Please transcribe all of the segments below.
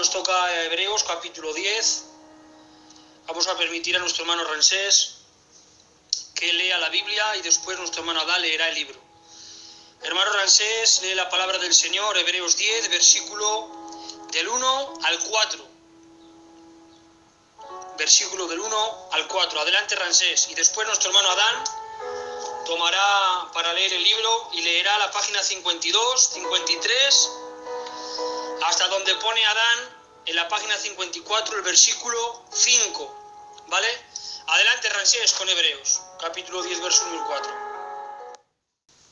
nos toca Hebreos capítulo 10. Vamos a permitir a nuestro hermano Ramsés que lea la Biblia y después nuestro hermano Adán leerá el libro. Hermano Ramsés, lee la palabra del Señor, Hebreos 10, versículo del 1 al 4. Versículo del 1 al 4. Adelante, Ramsés. Y después nuestro hermano Adán tomará para leer el libro y leerá la página 52, 53, hasta donde pone Adán en la página 54 el versículo 5. ¿Vale? Adelante, Ramsés, con Hebreos, capítulo 10, verso 1 y 4.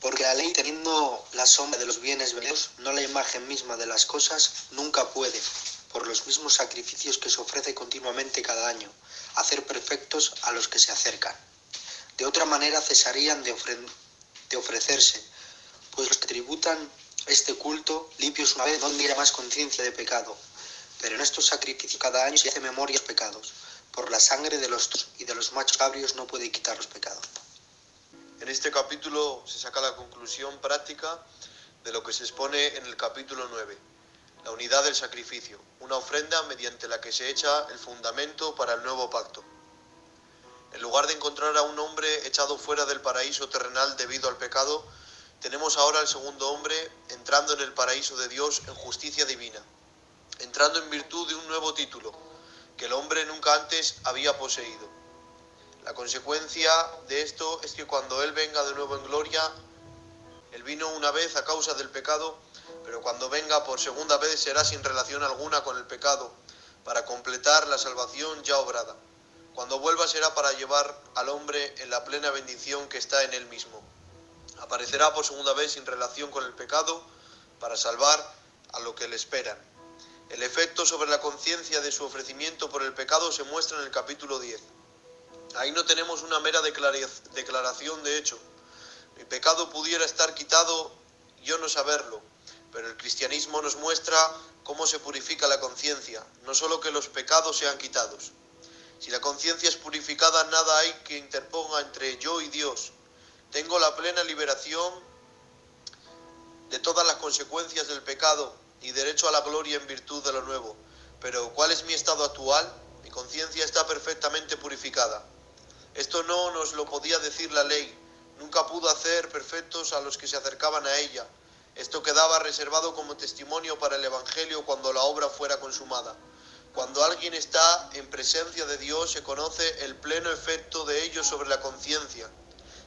Porque la ley, teniendo la sombra de los bienes venideros, no la imagen misma de las cosas, nunca puede, por los mismos sacrificios que se ofrece continuamente cada año, hacer perfectos a los que se acercan. De otra manera cesarían de ofrecerse, pues los que tributan este culto, limpios una vez, no tendría más conciencia de pecado. Pero en estos sacrificios cada año se hace memoria de los pecados. Por la sangre de los toros y de los machos cabrios no puede quitar los pecados. En este capítulo se saca la conclusión práctica de lo que se expone en el capítulo 9, la unidad del sacrificio, una ofrenda mediante la que se echa el fundamento para el nuevo pacto. En lugar de encontrar a un hombre echado fuera del paraíso terrenal debido al pecado, tenemos ahora al segundo hombre entrando en el paraíso de Dios en justicia divina, entrando en virtud de un nuevo título que el hombre nunca antes había poseído. La consecuencia de esto es que cuando Él venga de nuevo en gloria, Él vino una vez a causa del pecado, pero cuando venga por segunda vez será sin relación alguna con el pecado, para completar la salvación ya obrada. Cuando vuelva será para llevar al hombre en la plena bendición que está en Él mismo. Aparecerá por segunda vez sin relación con el pecado, para salvar a lo que le esperan. El efecto sobre la conciencia de su ofrecimiento por el pecado se muestra en el capítulo 10. Ahí no tenemos una mera declaración de hecho. Mi pecado pudiera estar quitado y yo no saberlo, pero el cristianismo nos muestra cómo se purifica la conciencia, no solo que los pecados sean quitados. Si la conciencia es purificada, nada hay que interponga entre yo y Dios. Tengo la plena liberación de todas las consecuencias del pecado y derecho a la gloria en virtud de lo nuevo. Pero ¿cuál es mi estado actual? Mi conciencia está perfectamente purificada. Esto no nos lo podía decir la ley, nunca pudo hacer perfectos a los que se acercaban a ella. Esto quedaba reservado como testimonio para el Evangelio cuando la obra fuera consumada. Cuando alguien está en presencia de Dios se conoce el pleno efecto de ello sobre la conciencia.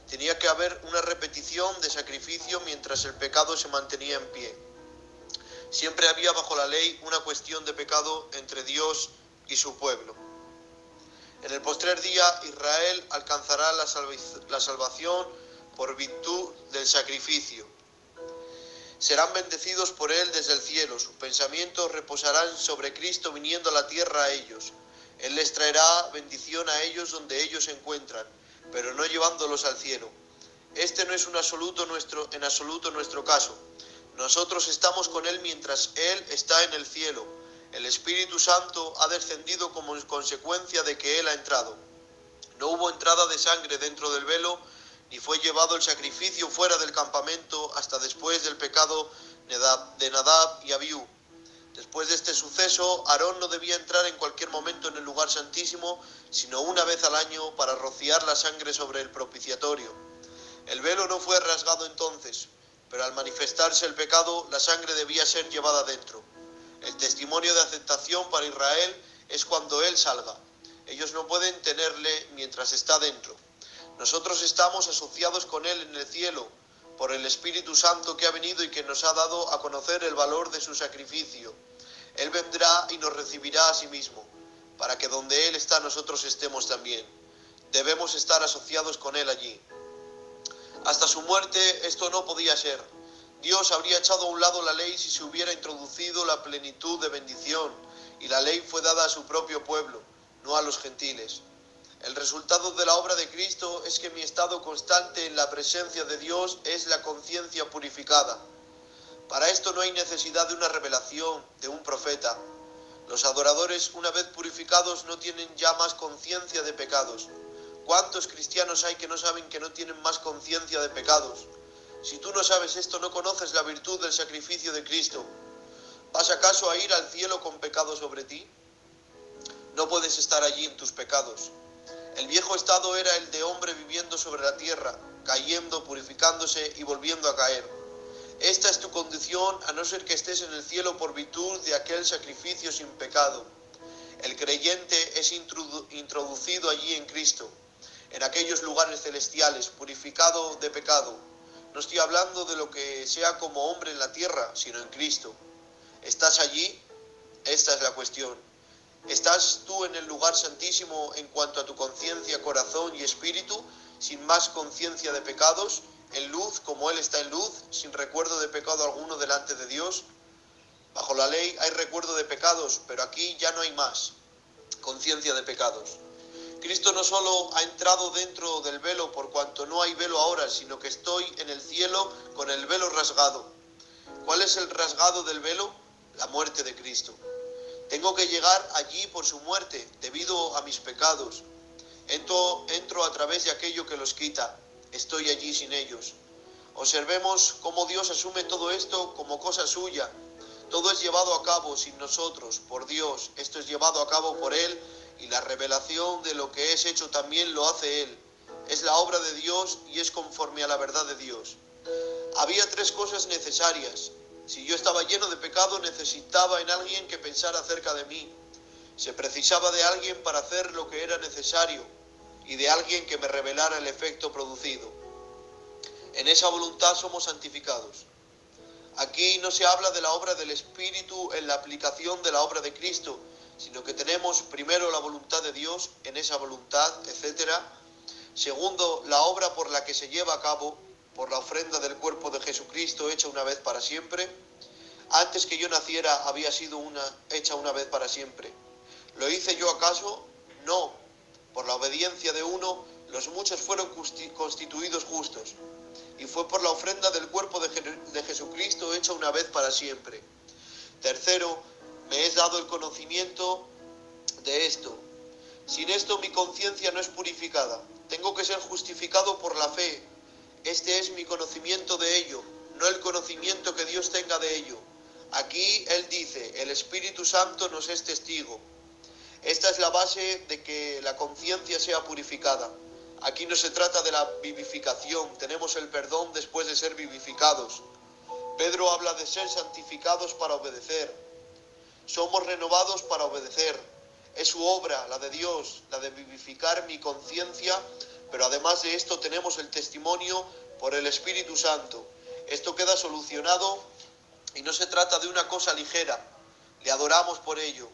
Tenía que haber una repetición de sacrificio mientras el pecado se mantenía en pie. Siempre había bajo la ley una cuestión de pecado entre Dios y su pueblo. En el postrer día Israel alcanzará la salvación por virtud del sacrificio. Serán bendecidos por Él desde el cielo, sus pensamientos reposarán sobre Cristo viniendo a la tierra a ellos. Él les traerá bendición a ellos donde ellos se encuentran, pero no llevándolos al cielo. Este no es en absoluto nuestro caso. Nosotros estamos con Él mientras Él está en el cielo. El Espíritu Santo ha descendido como consecuencia de que Él ha entrado. No hubo entrada de sangre dentro del velo, ni fue llevado el sacrificio fuera del campamento hasta después del pecado de Nadab y Abiú. Después de este suceso, Aarón no debía entrar en cualquier momento en el lugar santísimo, sino una vez al año para rociar la sangre sobre el propiciatorio. El velo no fue rasgado entonces, pero al manifestarse el pecado, la sangre debía ser llevada dentro. El testimonio de aceptación para Israel es cuando Él salga. Ellos no pueden tenerle mientras está dentro. Nosotros estamos asociados con Él en el cielo, por el Espíritu Santo que ha venido y que nos ha dado a conocer el valor de su sacrificio. Él vendrá y nos recibirá a sí mismo, para que donde Él está nosotros estemos también. Debemos estar asociados con Él allí. Hasta su muerte esto no podía ser. Dios habría echado a un lado la ley si se hubiera introducido la plenitud de bendición, y la ley fue dada a su propio pueblo, no a los gentiles. El resultado de la obra de Cristo es que mi estado constante en la presencia de Dios es la conciencia purificada. Para esto no hay necesidad de una revelación, de un profeta. Los adoradores, una vez purificados, no tienen ya más conciencia de pecados. ¿Cuántos cristianos hay que no saben que no tienen más conciencia de pecados? Si tú no sabes esto, no conoces la virtud del sacrificio de Cristo. ¿Vas acaso a ir al cielo con pecado sobre ti? No puedes estar allí en tus pecados. El viejo estado era el de hombre viviendo sobre la tierra, cayendo, purificándose y volviendo a caer. Esta es tu condición, a no ser que estés en el cielo por virtud de aquel sacrificio sin pecado. El creyente es introducido allí en Cristo, en aquellos lugares celestiales, purificado de pecado. No estoy hablando de lo que sea como hombre en la tierra, sino en Cristo. ¿Estás allí? Esta es la cuestión. ¿Estás tú en el lugar santísimo en cuanto a tu conciencia, corazón y espíritu, sin más conciencia de pecados, en luz como Él está en luz, sin recuerdo de pecado alguno delante de Dios? Bajo la ley hay recuerdo de pecados, pero aquí ya no hay más conciencia de pecados. Cristo no solo ha entrado dentro del velo por cuanto no hay velo ahora, sino que estoy en el cielo con el velo rasgado. ¿Cuál es el rasgado del velo? La muerte de Cristo. Tengo que llegar allí por su muerte, debido a mis pecados. Entro a través de aquello que los quita. Estoy allí sin ellos. Observemos cómo Dios asume todo esto como cosa suya. Todo es llevado a cabo sin nosotros, por Dios. Esto es llevado a cabo por Él, y la revelación de lo que es hecho también lo hace Él. Es la obra de Dios y es conforme a la verdad de Dios. Había tres cosas necesarias. Si yo estaba lleno de pecado, necesitaba en alguien que pensara acerca de mí. Se precisaba de alguien para hacer lo que era necesario y de alguien que me revelara el efecto producido. En esa voluntad somos santificados. Aquí no se habla de la obra del Espíritu en la aplicación de la obra de Cristo, sino que tenemos primero la voluntad de Dios en esa voluntad, etc. Segundo, la obra por la que se lleva a cabo, por la ofrenda del cuerpo de Jesucristo hecha una vez para siempre. Antes que yo naciera había sido hecha una vez para siempre. ¿Lo hice yo acaso? No. Por la obediencia de uno, los muchos fueron constituidos justos. Y fue por la ofrenda del cuerpo de Jesucristo hecha una vez para siempre. Tercero, me es dado el conocimiento de esto. Sin esto mi conciencia no es purificada. Tengo que ser justificado por la fe. Este es mi conocimiento de ello, no el conocimiento que Dios tenga de ello. Aquí Él dice, el Espíritu Santo nos es testigo. Esta es la base de que la conciencia sea purificada. Aquí no se trata de la vivificación, tenemos el perdón después de ser vivificados. Pedro habla de ser santificados para obedecer. Somos renovados para obedecer. Es su obra, la de Dios, la de vivificar mi conciencia, pero además de esto tenemos el testimonio por el Espíritu Santo. Esto queda solucionado y no se trata de una cosa ligera. Le adoramos por ello.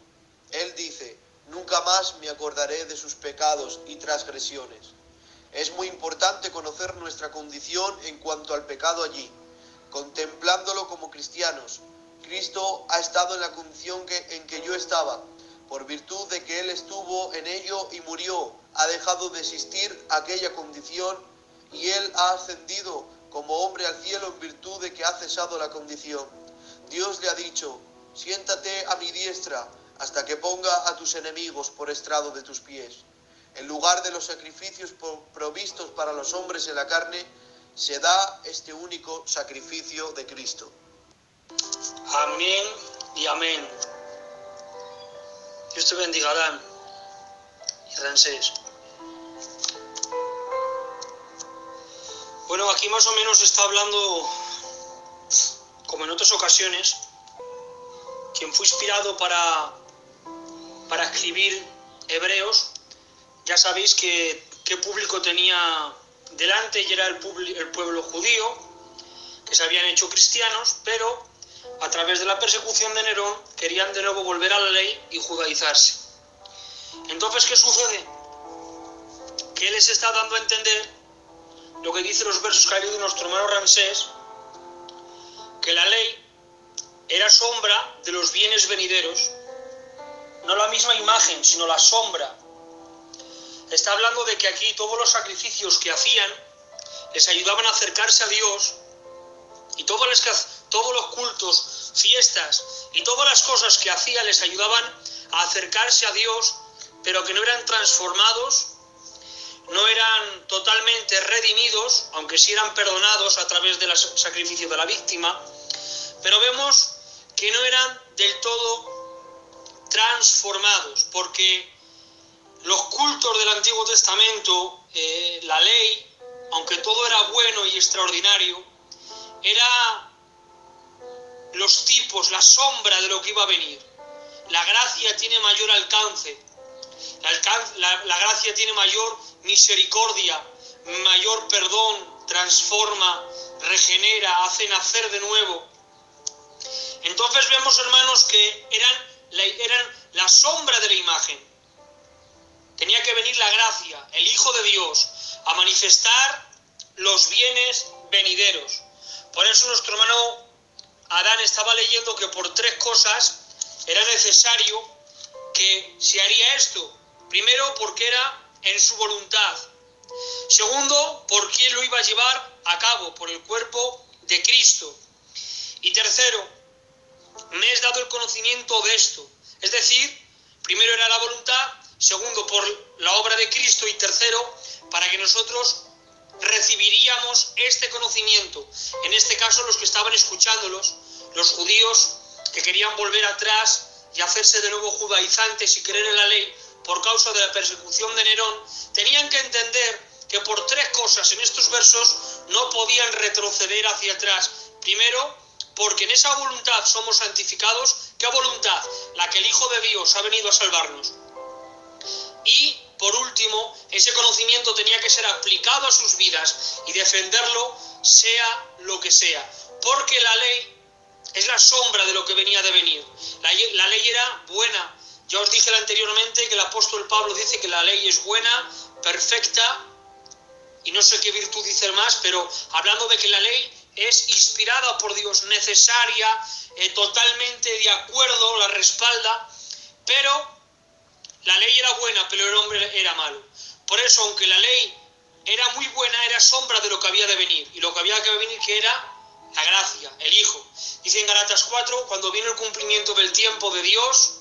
Él dice, nunca más me acordaré de sus pecados y transgresiones. Es muy importante conocer nuestra condición en cuanto al pecado allí, contemplándolo como cristianos. Cristo ha estado en la condición en que yo estaba, por virtud de que Él estuvo en ello y murió. Ha dejado de existir aquella condición y Él ha ascendido como hombre al cielo en virtud de que ha cesado la condición. Dios le ha dicho, siéntate a mi diestra hasta que ponga a tus enemigos por estrado de tus pies. En lugar de los sacrificios provistos para los hombres en la carne, se da este único sacrificio de Cristo. Amén y amén. Dios te bendiga, Adán y Ramsés. Bueno, aquí más o menos está hablando, como en otras ocasiones, quien fue inspirado para escribir Hebreos. Ya sabéis qué público tenía delante, y era el pueblo judío, que se habían hecho cristianos, pero a través de la persecución de Nerón querían de nuevo volver a la ley y judaizarse. Entonces, ¿qué sucede? Que él les está dando a entender lo que dice los versos que ha leído nuestro hermano Ramsés, que la ley era sombra de los bienes venideros, no la misma imagen, sino la sombra. Está hablando de que aquí todos los sacrificios que hacían les ayudaban a acercarse a Dios, y todos los cultos, fiestas y todas las cosas que hacían les ayudaban a acercarse a Dios, pero que no eran transformados, no eran totalmente redimidos, aunque sí eran perdonados a través del sacrificio de la víctima, pero vemos que no eran del todo transformados, porque los cultos del Antiguo Testamento, la ley, aunque todo era bueno y extraordinario, era los tipos, la sombra de lo que iba a venir. La gracia tiene mayor alcance, la gracia tiene mayor misericordia, mayor perdón, transforma, regenera, hace nacer de nuevo. Entonces vemos, hermanos, que eran la sombra de la imagen. Tenía que venir la gracia, el Hijo de Dios, a manifestar los bienes venideros. Por eso nuestro hermano Adán estaba leyendo que por 3 cosas era necesario que se haría esto. Primero, porque era en su voluntad. Segundo, porque él lo iba a llevar a cabo por el cuerpo de Cristo. Y tercero, me es dado el conocimiento de esto. Es decir, primero era la voluntad, segundo por la obra de Cristo y tercero, para que nosotros recibiríamos este conocimiento. En este caso, los que estaban escuchándolos, los judíos que querían volver atrás y hacerse de nuevo judaizantes y creer en la ley por causa de la persecución de Nerón, tenían que entender que por 3 cosas en estos versos no podían retroceder hacia atrás. Primero, porque en esa voluntad somos santificados. ¿Qué voluntad? La que el Hijo de Dios ha venido a salvarnos. Y, por último, ese conocimiento tenía que ser aplicado a sus vidas y defenderlo sea lo que sea. Porque la ley es la sombra de lo que venía de venir. La ley era buena. Ya os dije anteriormente que el apóstol Pablo dice que la ley es buena, perfecta, y no sé qué virtud dice más, pero hablando de que la ley es inspirada por Dios, necesaria, totalmente de acuerdo, la respalda, pero la ley era buena, pero el hombre era malo. Por eso, aunque la ley era muy buena, era sombra de lo que había de venir, y lo que había de venir que era la gracia, el Hijo. Dice en Gálatas 4, cuando vino el cumplimiento del tiempo de Dios,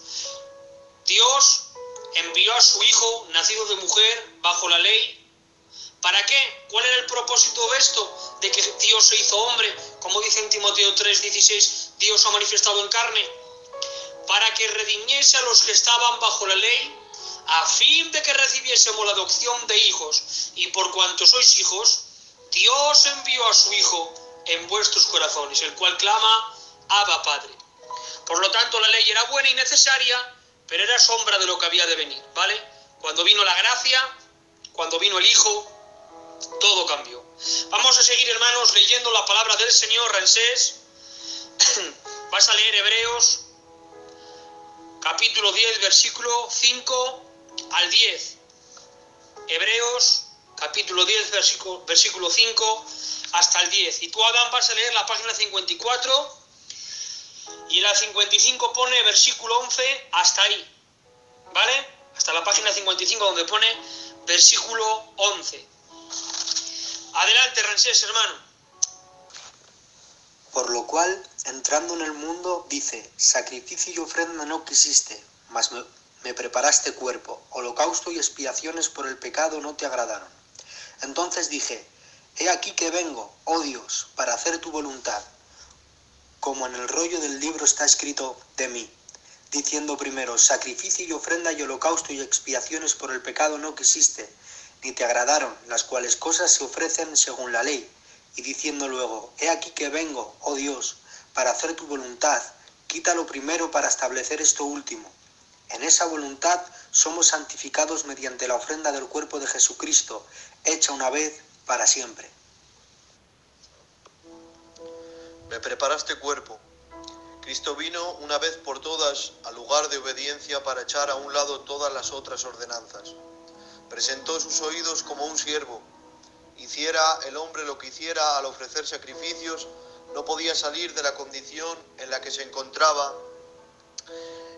Dios envió a su Hijo, nacido de mujer, bajo la ley. ¿Para qué? ¿Cuál era el propósito de esto? De que Dios se hizo hombre, como dice en Timoteo 3:16, Dios ha manifestado en carne, para que redimiese a los que estaban bajo la ley, a fin de que recibiésemos la adopción de hijos, y por cuanto sois hijos, Dios envió a su Hijo en vuestros corazones, el cual clama, Abba, Padre. Por lo tanto, la ley era buena y necesaria, pero era sombra de lo que había de venir, ¿vale? Cuando vino la gracia, cuando vino el Hijo, todo cambió. Vamos a seguir, hermanos, leyendo la palabra del Señor. Ramsés, vas a leer Hebreos, capítulo 10, versículo 5 al 10. Hebreos, capítulo 10, versículo 5 hasta el 10. Y tú, Adán, vas a leer la página 54, y en la 55 pone versículo 11 hasta ahí, ¿vale? Hasta la página 55 donde pone versículo 11. Adelante, Ramsés, hermano. Por lo cual, entrando en el mundo, dice, sacrificio y ofrenda no quisiste, mas me preparaste cuerpo, holocausto y expiaciones por el pecado no te agradaron. Entonces dije, he aquí que vengo, oh Dios, para hacer tu voluntad, como en el rollo del libro está escrito de mí, diciendo primero, sacrificio y ofrenda y holocausto y expiaciones por el pecado no quisiste, ni te agradaron, las cuales cosas se ofrecen según la ley, y diciendo luego, he aquí que vengo, oh Dios, para hacer tu voluntad, quítalo primero para establecer esto último. En esa voluntad somos santificados mediante la ofrenda del cuerpo de Jesucristo, hecha una vez para siempre. Me preparaste cuerpo. Cristo vino una vez por todas al lugar de obediencia para echar a un lado todas las otras ordenanzas. Presentó sus oídos como un siervo. Hiciera el hombre lo que hiciera al ofrecer sacrificios, no podía salir de la condición en la que se encontraba.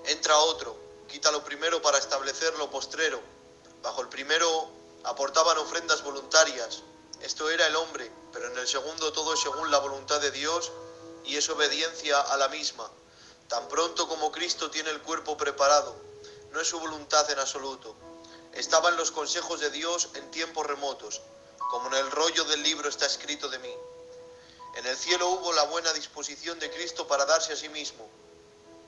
Entra otro, quita lo primero para establecer lo postrero. Bajo el primero aportaban ofrendas voluntarias. Esto era el hombre, pero en el segundo todo es según la voluntad de Dios y es obediencia a la misma. Tan pronto como Cristo tiene el cuerpo preparado, no es su voluntad en absoluto. Estaba en los consejos de Dios en tiempos remotos, como en el rollo del libro está escrito de mí. En el cielo hubo la buena disposición de Cristo para darse a sí mismo.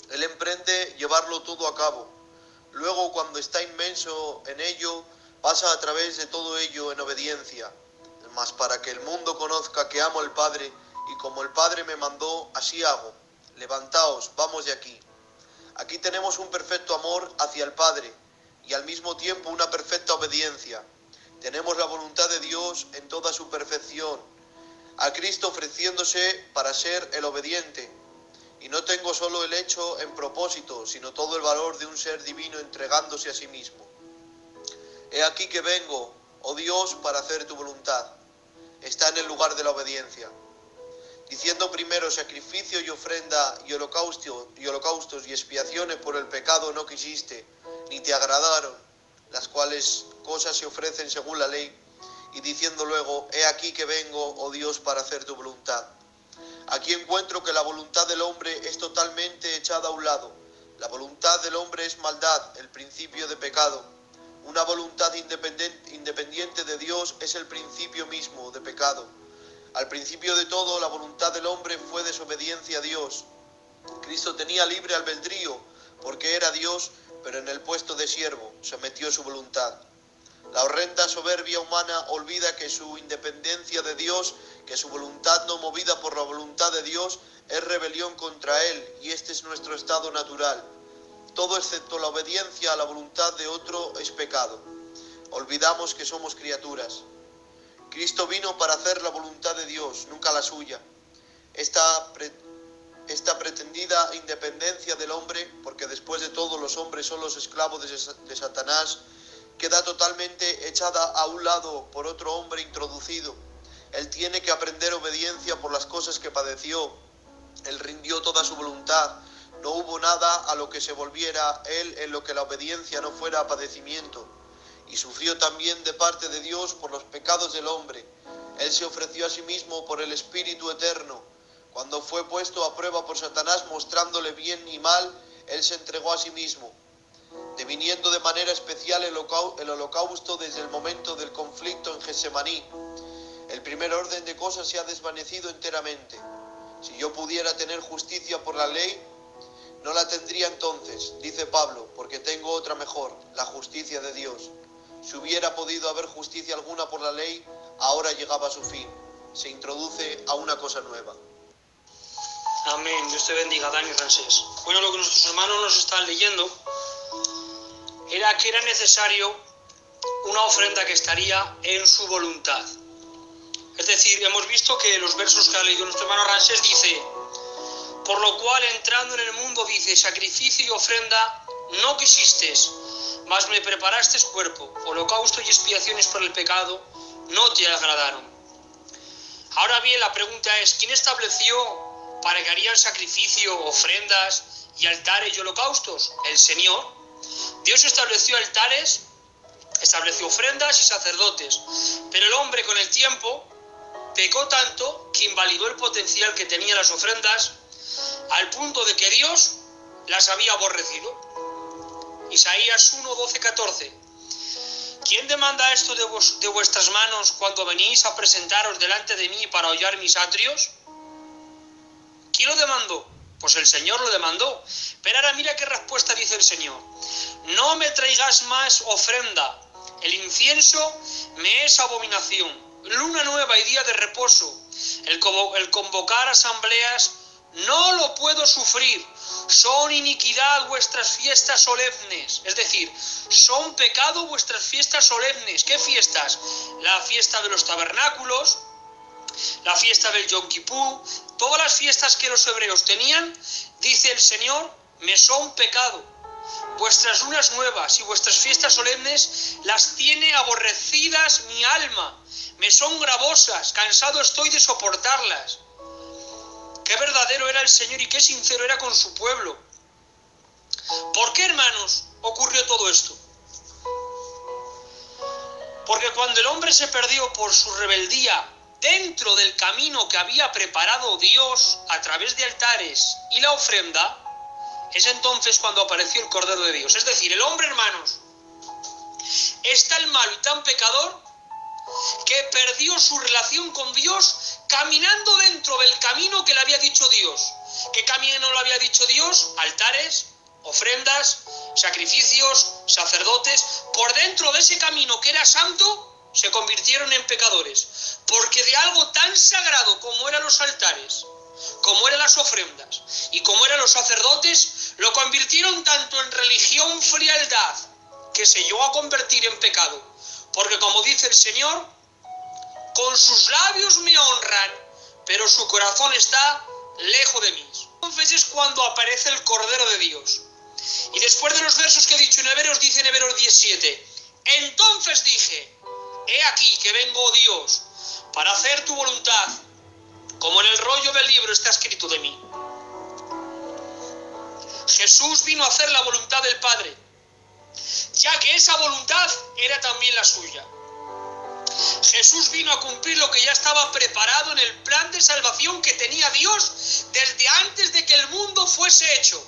Él emprende llevarlo todo a cabo. Luego, cuando está inmenso en ello, pasa a través de todo ello en obediencia. Mas para que el mundo conozca que amo al Padre, y como el Padre me mandó, así hago. Levantaos, vamos de aquí. Aquí tenemos un perfecto amor hacia el Padre, y al mismo tiempo una perfecta obediencia. Tenemos la voluntad de Dios en toda su perfección, a Cristo ofreciéndose para ser el obediente. Y no tengo solo el hecho en propósito, sino todo el valor de un ser divino entregándose a sí mismo. He aquí que vengo, oh Dios, para hacer tu voluntad. Está en el lugar de la obediencia. Diciendo primero sacrificio y ofrenda y holocaustos y expiaciones por el pecado no quisiste, ni te agradaron, las cuales cosas se ofrecen según la ley. Y diciendo luego, he aquí que vengo, oh Dios, para hacer tu voluntad. Aquí encuentro que la voluntad del hombre es totalmente echada a un lado. La voluntad del hombre es maldad, el principio de pecado. Una voluntad independiente de Dios es el principio mismo de pecado. Al principio de todo, la voluntad del hombre fue desobediencia a Dios. Cristo tenía libre albedrío, porque era Dios, pero en el puesto de siervo sometió su voluntad. La horrenda soberbia humana olvida que su independencia de Dios, que su voluntad no movida por la voluntad de Dios, es rebelión contra Él, y este es nuestro estado natural. Todo excepto la obediencia a la voluntad de otro es pecado. Olvidamos que somos criaturas. Cristo vino para hacer la voluntad de Dios, nunca la suya. Esta pretendida independencia del hombre, porque después de todo los hombres son los esclavos de Satanás, queda totalmente echada a un lado por otro hombre introducido. Él tiene que aprender obediencia por las cosas que padeció. Él rindió toda su voluntad. No hubo nada a lo que se volviera él en lo que la obediencia no fuera padecimiento. Y sufrió también de parte de Dios por los pecados del hombre. Él se ofreció a sí mismo por el Espíritu eterno. Cuando fue puesto a prueba por Satanás, mostrándole bien y mal, él se entregó a sí mismo, deviniendo de manera especial el holocausto desde el momento del conflicto en Getsemaní. El primer orden de cosas se ha desvanecido enteramente. Si yo pudiera tener justicia por la ley, no la tendría entonces, dice Pablo, porque tengo otra mejor, la justicia de Dios. Si hubiera podido haber justicia alguna por la ley, ahora llegaba a su fin. Se introduce a una cosa nueva. Amén. Dios te bendiga, Dani Ransés. Bueno, lo que nuestros hermanos nos están leyendo era que era necesario una ofrenda que estaría en su voluntad. Es decir, hemos visto que los versos que ha leído nuestro hermano Ransés dice: por lo cual entrando en el mundo, dice, sacrificio y ofrenda no quisistes, mas me preparaste cuerpo, holocausto y expiaciones por el pecado no te agradaron. Ahora bien, la pregunta es, ¿quién estableció para que harían sacrificio, ofrendas y altares y holocaustos? El Señor. Dios estableció altares, estableció ofrendas y sacerdotes, pero el hombre con el tiempo pecó tanto que invalidó el potencial que tenían las ofrendas al punto de que Dios las había aborrecido. Isaías 1, 12, 14. ¿Quién demanda esto de vuestras manos cuando venís a presentaros delante de mí para hollar mis atrios? ¿Quién lo demandó? Pues el Señor lo demandó. Pero ahora mira qué respuesta dice el Señor. No me traigas más ofrenda. El incienso me es abominación. Luna nueva y día de reposo. El convocar asambleas no lo puedo sufrir. Son iniquidad vuestras fiestas solemnes. Es decir, son pecado vuestras fiestas solemnes. ¿Qué fiestas? La fiesta de los tabernáculos, la fiesta del Yom Kippur, todas las fiestas que los hebreos tenían, dice el Señor, me son pecado. Vuestras lunas nuevas y vuestras fiestas solemnes las tiene aborrecidas mi alma. Me son gravosas, cansado estoy de soportarlas. Qué verdadero era el Señor y qué sincero era con su pueblo. ¿Por qué, hermanos, ocurrió todo esto? Porque cuando el hombre se perdió por su rebeldía dentro del camino que había preparado Dios a través de altares y la ofrenda, es entonces cuando apareció el Cordero de Dios. Es decir, el hombre, hermanos, es tan malo y tan pecador que perdió su relación con Dios caminando dentro del camino que le había dicho Dios. ¿Qué camino le había dicho Dios? Altares, ofrendas, sacrificios, sacerdotes. Por dentro de ese camino que era santo, se convirtieron en pecadores. Porque de algo tan sagrado como eran los altares, como eran las ofrendas y como eran los sacerdotes, lo convirtieron tanto en religión frialdad, que se llegó a convertir en pecado. Porque como dice el Señor, con sus labios me honran, pero su corazón está lejos de mí. Entonces es cuando aparece el Cordero de Dios. Y después de los versos que he dicho en Hebreos, dice en Hebreos 17, entonces dije, he aquí que vengo, oh Dios, para hacer tu voluntad, como en el rollo del libro está escrito de mí. Jesús vino a hacer la voluntad del Padre, ya que esa voluntad era también la suya. Jesús vino a cumplir lo que ya estaba preparado en el plan de salvación que tenía Dios desde antes de que el mundo fuese hecho.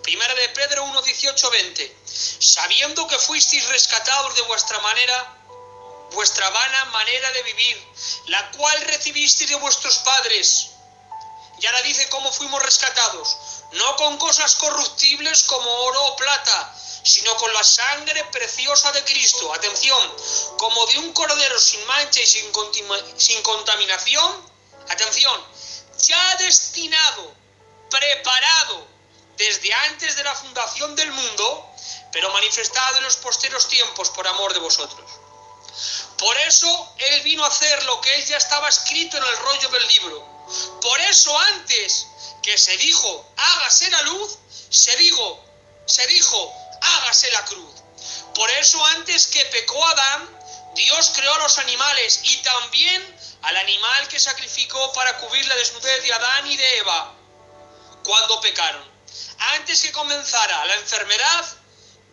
Primera de Pedro 1, 18, 20. Sabiendo que fuisteis rescatados de vuestra vana manera de vivir, la cual recibisteis de vuestros padres. Y ahora dice cómo fuimos rescatados, no con cosas corruptibles como oro o plata, sino con la sangre preciosa de Cristo, atención, como de un cordero sin mancha y sin contaminación, atención, ya destinado, preparado desde antes de la fundación del mundo, pero manifestado en los posteros tiempos por amor de vosotros. Por eso Él vino a hacer lo que Él ya estaba escrito en el rollo del libro. Por eso antes que se dijo, hágase la luz, se dijo, hágase la cruz. Por eso antes que pecó Adán, Dios creó a los animales y también al animal que sacrificó para cubrir la desnudez de Adán y de Eva cuando pecaron. Antes que comenzara la enfermedad,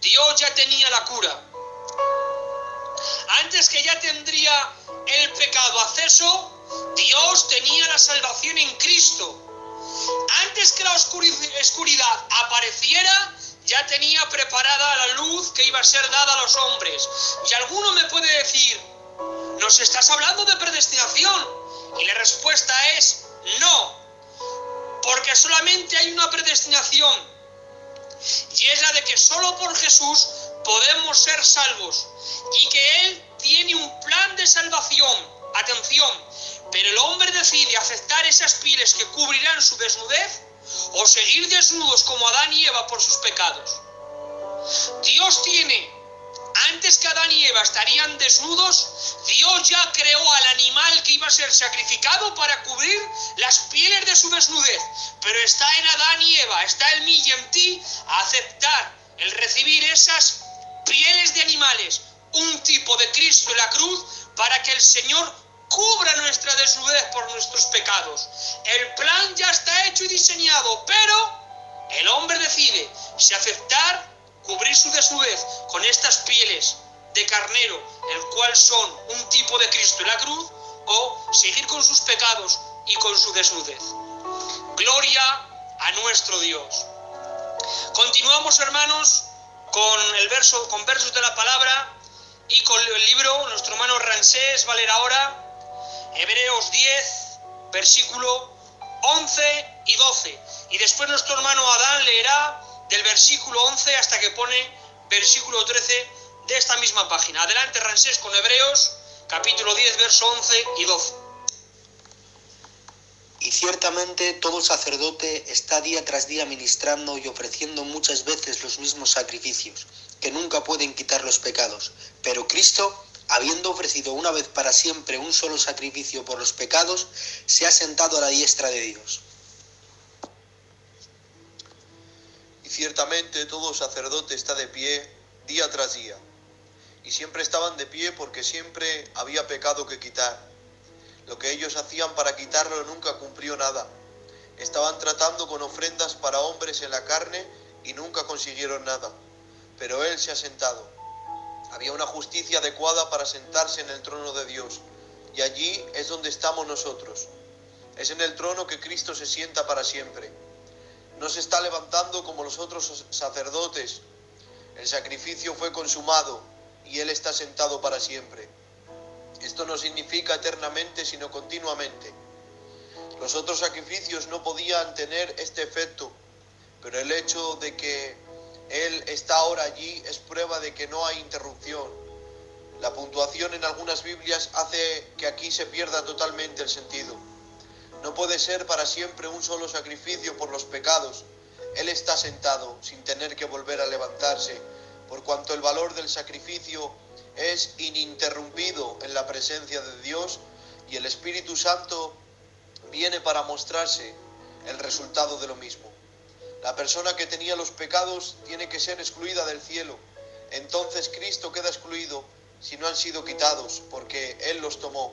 Dios ya tenía la cura. Antes que ya tendría el pecado acceso, Dios tenía la salvación en Cristo. Antes que la oscuridad apareciera, ya tenía preparada la luz que iba a ser dada a los hombres. Y alguno me puede decir, ¿nos estás hablando de predestinación? Y la respuesta es no, porque solamente hay una predestinación, y es la de que solo por Jesús podemos ser salvos, y que Él tiene un plan de salvación, atención, pero el hombre decide aceptar esas pieles que cubrirán su desnudez, o seguir desnudos como Adán y Eva por sus pecados. Dios tiene, antes que Adán y Eva estarían desnudos, Dios ya creó al animal que iba a ser sacrificado para cubrir las pieles de su desnudez. Pero está en Adán y Eva, está en mí y en ti, a aceptar el recibir esas pieles de animales, un tipo de Cristo en la cruz, para que el Señor cubra nuestra desnudez por nuestros pecados. El plan ya está hecho y diseñado, pero el hombre decide si aceptar cubrir su desnudez con estas pieles de carnero, el cual son un tipo de Cristo en la cruz, o seguir con sus pecados y con su desnudez. Gloria a nuestro Dios. Continuamos, hermanos, con versos de la palabra y con el libro. Nuestro hermano Rancés va a leer ahora Hebreos 10, versículo 11 y 12. Y después nuestro hermano Adán leerá del versículo 11 hasta que pone versículo 13 de esta misma página. Adelante, Rancés, con Hebreos, capítulo 10, verso 11 y 12. Y ciertamente todo sacerdote está día tras día ministrando y ofreciendo muchas veces los mismos sacrificios, que nunca pueden quitar los pecados. Pero Cristo, habiendo ofrecido una vez para siempre un solo sacrificio por los pecados, se ha sentado a la diestra de Dios. Y ciertamente todo sacerdote está de pie día tras día. Y siempre estaban de pie porque siempre había pecado que quitar. Lo que ellos hacían para quitarlo nunca cumplió nada. Estaban tratando con ofrendas para hombres en la carne y nunca consiguieron nada. Pero Él se ha sentado. Había una justicia adecuada para sentarse en el trono de Dios. Y allí es donde estamos nosotros. Es en el trono que Cristo se sienta para siempre. No se está levantando como los otros sacerdotes. El sacrificio fue consumado y Él está sentado para siempre. Esto no significa eternamente, sino continuamente. Los otros sacrificios no podían tener este efecto, pero el hecho de que Él está ahora allí es prueba de que no hay interrupción. La puntuación en algunas Biblias hace que aquí se pierda totalmente el sentido. No puede ser para siempre un solo sacrificio por los pecados. Él está sentado sin tener que volver a levantarse, por cuanto el valor del sacrificio es ininterrumpido en la presencia de Dios, y el Espíritu Santo viene para mostrarse el resultado de lo mismo. La persona que tenía los pecados tiene que ser excluida del cielo. Entonces Cristo queda excluido si no han sido quitados, porque Él los tomó.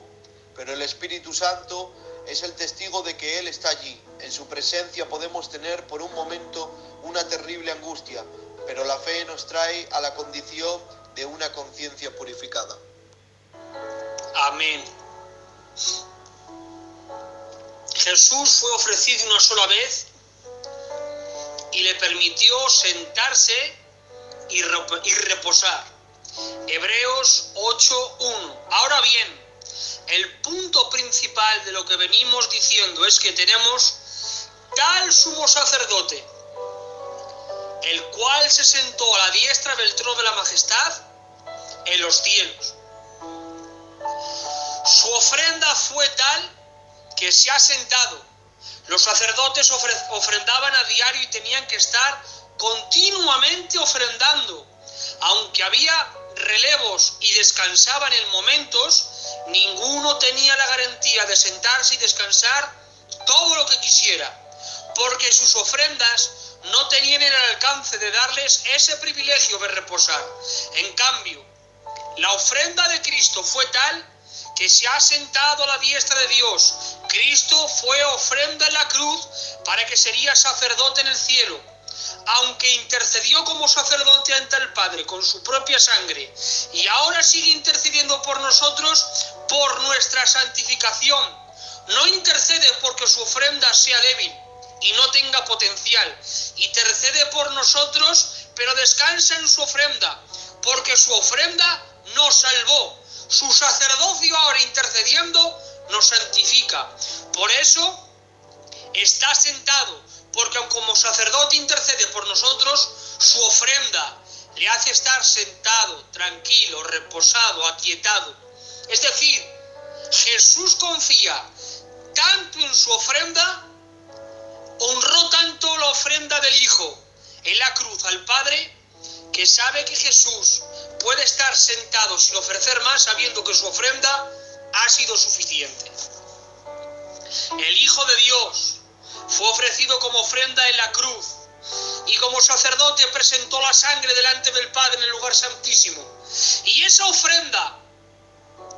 Pero el Espíritu Santo es el testigo de que Él está allí. En su presencia podemos tener por un momento una terrible angustia, pero la fe nos trae a la condición de una conciencia purificada. Amén. Jesús fue ofrecido una sola vez y le permitió sentarse y reposar. Hebreos 8:1. Ahora bien, el punto principal de lo que venimos diciendo es que tenemos tal sumo sacerdote, el cual se sentó a la diestra del trono de la majestad en los cielos. Su ofrenda fue tal que se ha sentado. Los sacerdotes ofrendaban a diario y tenían que estar continuamente ofrendando. Aunque había relevos y descansaban en momentos, ninguno tenía la garantía de sentarse y descansar todo lo que quisiera, porque sus ofrendas no tenían el alcance de darles ese privilegio de reposar. En cambio, la ofrenda de Cristo fue tal que se ha sentado a la diestra de Dios. Cristo fue ofrenda en la cruz para que sería sacerdote en el cielo. Aunque intercedió como sacerdote ante el Padre con su propia sangre, y ahora sigue intercediendo por nosotros por nuestra santificación. No intercede porque su ofrenda sea débil y no tenga potencial. Intercede por nosotros, pero descansa en su ofrenda, porque su ofrenda nos salvó. Su sacerdocio ahora intercediendo nos santifica. Por eso está sentado, porque aun como sacerdote intercede por nosotros, su ofrenda le hace estar sentado, tranquilo, reposado, aquietado. Es decir, Jesús confía tanto en su ofrenda, honró tanto la ofrenda del Hijo en la cruz al Padre, que sabe que Jesús puede estar sentado sin ofrecer más, sabiendo que su ofrenda ha sido suficiente. El Hijo de Dios fue ofrecido como ofrenda en la cruz, y como sacerdote presentó la sangre delante del Padre en el lugar santísimo. Y esa ofrenda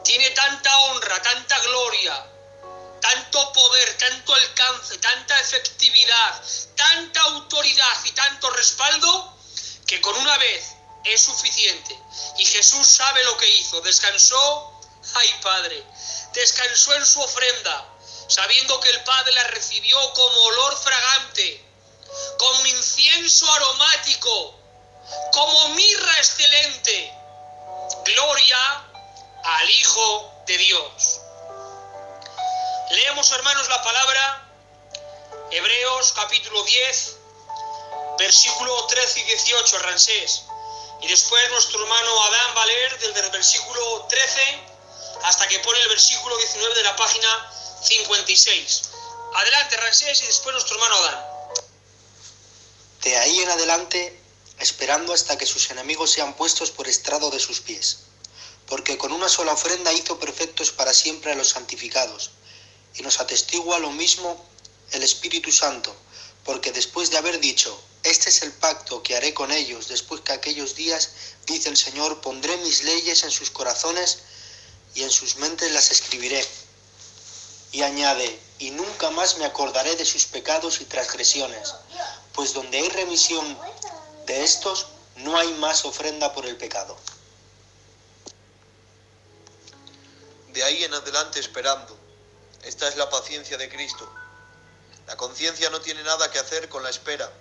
tiene tanta honra, tanta gloria, tanto poder, tanto alcance, tanta efectividad, tanta autoridad y tanto respaldo, que con una vez es suficiente. Y Jesús sabe lo que hizo. Descansó, ay Padre, descansó en su ofrenda, sabiendo que el Padre la recibió como olor fragante, como incienso aromático, como mirra excelente. Gloria al Hijo de Dios. Leemos, hermanos, la palabra, Hebreos capítulo 10, versículo 13 y 18, Ransés. Y después nuestro hermano Adán va a leer desde el versículo 13 hasta que pone el versículo 19 de la página 56. Adelante, Ransés, y después nuestro hermano Adán. De ahí en adelante, esperando hasta que sus enemigos sean puestos por estrado de sus pies, porque con una sola ofrenda hizo perfectos para siempre a los santificados, y nos atestigua lo mismo el Espíritu Santo, porque después de haber dicho, este es el pacto que haré con ellos después que aquellos días, dice el Señor, pondré mis leyes en sus corazones y en sus mentes las escribiré. Y añade, y nunca más me acordaré de sus pecados y transgresiones, pues donde hay remisión de estos, no hay más ofrenda por el pecado. De ahí en adelante esperando. Esta es la paciencia de Cristo. La conciencia no tiene nada que hacer con la espera.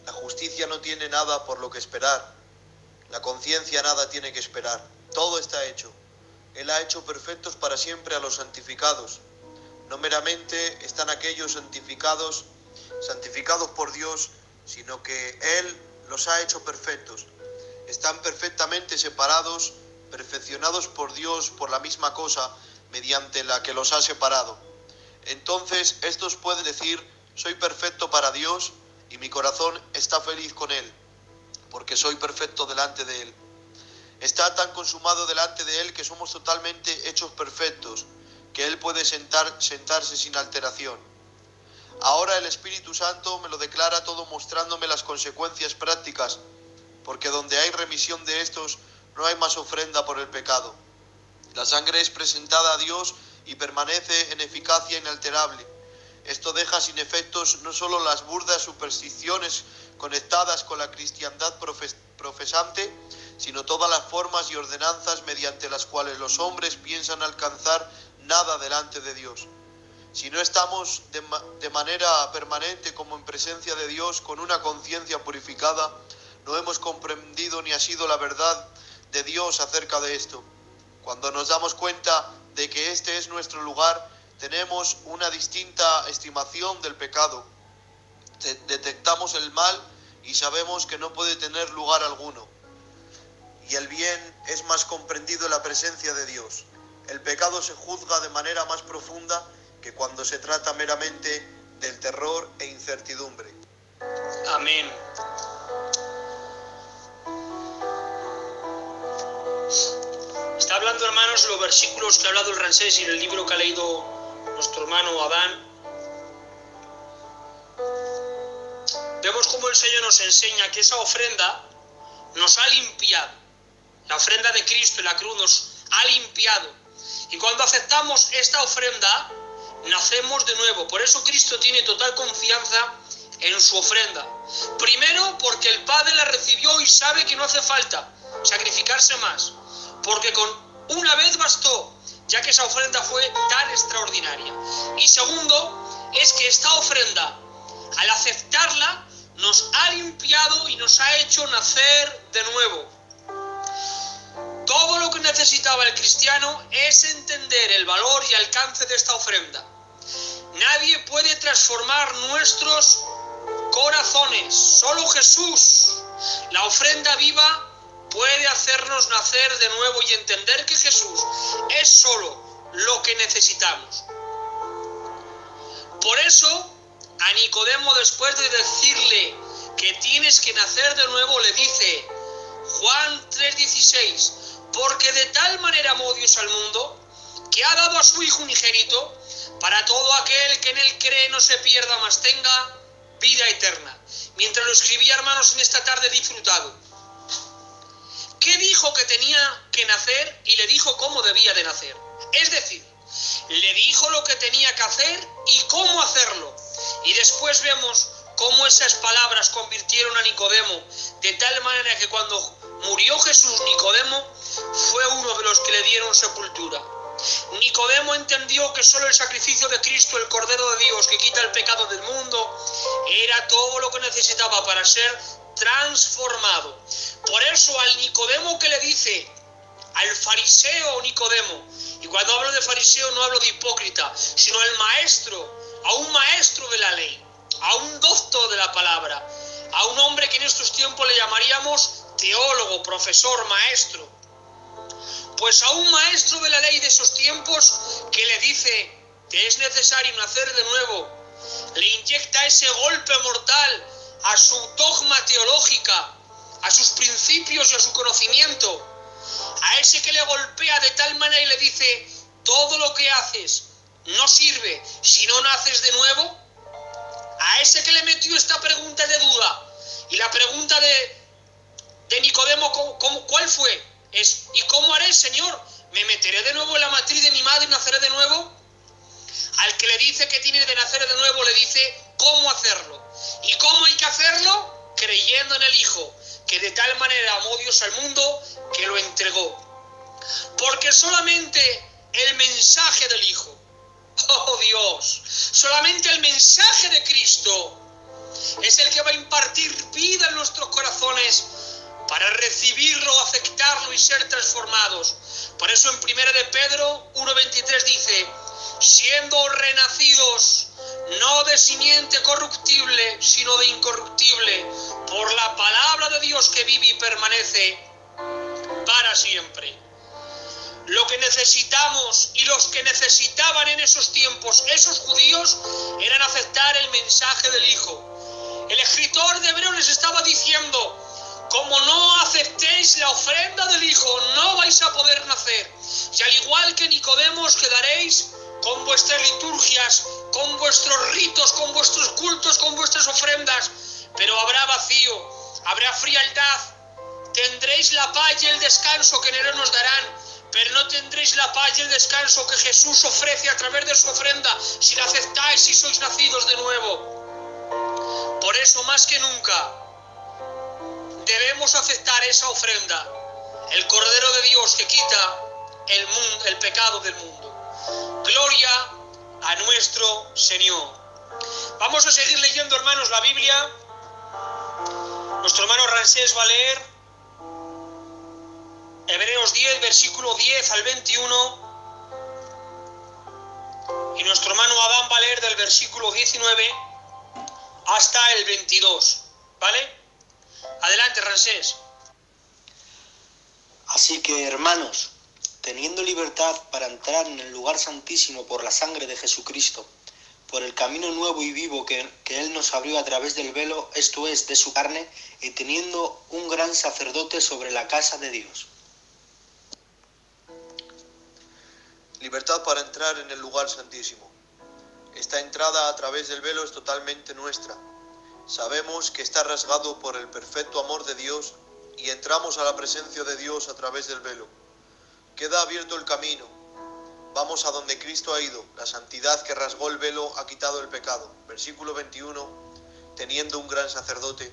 La justicia no tiene nada por lo que esperar. La conciencia nada tiene que esperar. Todo está hecho. Él ha hecho perfectos para siempre a los santificados. No meramente están aquellos santificados por Dios, sino que Él los ha hecho perfectos. Están perfectamente separados, perfeccionados por Dios por la misma cosa mediante la que los ha separado. Entonces estos pueden decir: soy perfecto para Dios y mi corazón está feliz con Él, porque soy perfecto delante de Él. Está tan consumado delante de Él que somos totalmente hechos perfectos, que Él puede sentarse sin alteración. Ahora el Espíritu Santo me lo declara todo mostrándome las consecuencias prácticas, porque donde hay remisión de estos, no hay más ofrenda por el pecado. La sangre es presentada a Dios y permanece en eficacia inalterable. Esto deja sin efectos no solo las burdas supersticiones conectadas con la cristiandad profesante, sino todas las formas y ordenanzas mediante las cuales los hombres piensan alcanzar nada delante de Dios. Si no estamos de manera permanente como en presencia de Dios con una conciencia purificada, no hemos comprendido ni ha sido la verdad de Dios acerca de esto. Cuando nos damos cuenta de que este es nuestro lugar, tenemos una distinta estimación del pecado. Detectamos el mal y sabemos que no puede tener lugar alguno. Y el bien es más comprendido en la presencia de Dios. El pecado se juzga de manera más profunda que cuando se trata meramente del terror e incertidumbre. Amén. Está hablando, hermanos, los versículos que ha hablado el Ramsés y en el libro que ha leído nuestro hermano Adán. Vemos cómo el Señor nos enseña que esa ofrenda nos ha limpiado. La ofrenda de Cristo en la cruz nos ha limpiado. Y cuando aceptamos esta ofrenda, nacemos de nuevo. Por eso Cristo tiene total confianza en su ofrenda. Primero, porque el Padre la recibió y sabe que no hace falta sacrificarse más. Porque con una vez bastó, ya que esa ofrenda fue tan extraordinaria. Y segundo, es que esta ofrenda, al aceptarla, nos ha limpiado y nos ha hecho nacer de nuevo. Todo lo que necesitaba el cristiano es entender el valor y alcance de esta ofrenda. Nadie puede transformar nuestros corazones, solo Jesús, la ofrenda viva, puede hacernos nacer de nuevo y entender que Jesús es solo lo que necesitamos. Por eso, a Nicodemo, después de decirle que tienes que nacer de nuevo, le dice Juan 3:16, porque de tal manera amó Dios al mundo, que ha dado a su Hijo unigénito, para todo aquel que en él cree no se pierda, mas tenga vida eterna. Mientras lo escribía, hermanos, en esta tarde he disfrutado. ¿Qué dijo que tenía que nacer? Y le dijo cómo debía de nacer. Es decir, le dijo lo que tenía que hacer y cómo hacerlo. Y después vemos cómo esas palabras convirtieron a Nicodemo, de tal manera que cuando murió Jesús, Nicodemo fue uno de los que le dieron sepultura. Nicodemo entendió que solo el sacrificio de Cristo, el Cordero de Dios, que quita el pecado del mundo, era todo lo que necesitaba para ser transformado. Por eso al Nicodemo que le dice, al fariseo Nicodemo, y cuando hablo de fariseo no hablo de hipócrita, sino al maestro, a un maestro de la ley, a un doctor de la palabra, a un hombre que en estos tiempos le llamaríamos teólogo, profesor, maestro. Pues a un maestro de la ley de esos tiempos que le dice que es necesario nacer de nuevo, le inyecta ese golpe mortal a su dogma teológica, a sus principios y a su conocimiento. A ese que le golpea de tal manera y le dice, todo lo que haces no sirve si no naces de nuevo. A ese que le metió esta pregunta de duda, y la pregunta de Nicodemo, ¿cuál fue? ¿Y cómo haré, Señor? ¿Me meteré de nuevo en la matriz de mi madre y naceré de nuevo? Al que le dice que tiene de nacer de nuevo, le dice cómo hacerlo. ¿Y cómo hay que hacerlo? Creyendo en el Hijo, que de tal manera amó Dios al mundo que lo entregó. Porque solamente el mensaje del Hijo, oh Dios, solamente el mensaje de Cristo es el que va a impartir vida en nuestros corazones para recibirlo, aceptarlo y ser transformados. Por eso en 1 de Pedro 1:23 dice, siendo renacidos, no de simiente corruptible, sino de incorruptible, por la palabra de Dios que vive y permanece para siempre. Lo que necesitamos y los que necesitaban en esos tiempos, esos judíos, eran aceptar el mensaje del Hijo. El escritor de Hebreos les estaba diciendo: como no aceptéis la ofrenda del Hijo, no vais a poder nacer. Y al igual que Nicodemo os quedaréis con vuestras liturgias, con vuestros ritos, con vuestros cultos, con vuestras ofrendas, pero habrá vacío, habrá frialdad. Tendréis la paz y el descanso que en Él nos darán, pero no tendréis la paz y el descanso que Jesús ofrece a través de su ofrenda si la aceptáis, si sois nacidos de nuevo. Por eso, más que nunca, debemos aceptar esa ofrenda, el Cordero de Dios que quita el pecado del mundo. Gloria a nuestro Señor. Vamos a seguir leyendo, hermanos, la Biblia. Nuestro hermano Rancés va a leer Hebreos 10, versículo 10 al 21. Y nuestro hermano Adán va a leer del versículo 19 hasta el 22. ¿Vale? Adelante, Rancés. Así que, hermanos, teniendo libertad para entrar en el lugar santísimo por la sangre de Jesucristo, por el camino nuevo y vivo que Él nos abrió a través del velo, esto es, de su carne, y teniendo un gran sacerdote sobre la casa de Dios. Libertad para entrar en el lugar santísimo. Esta entrada a través del velo es totalmente nuestra. Sabemos que está rasgado por el perfecto amor de Dios y entramos a la presencia de Dios a través del velo. Queda abierto el camino. Vamos a donde Cristo ha ido. La santidad que rasgó el velo ha quitado el pecado. Versículo 21, teniendo un gran sacerdote.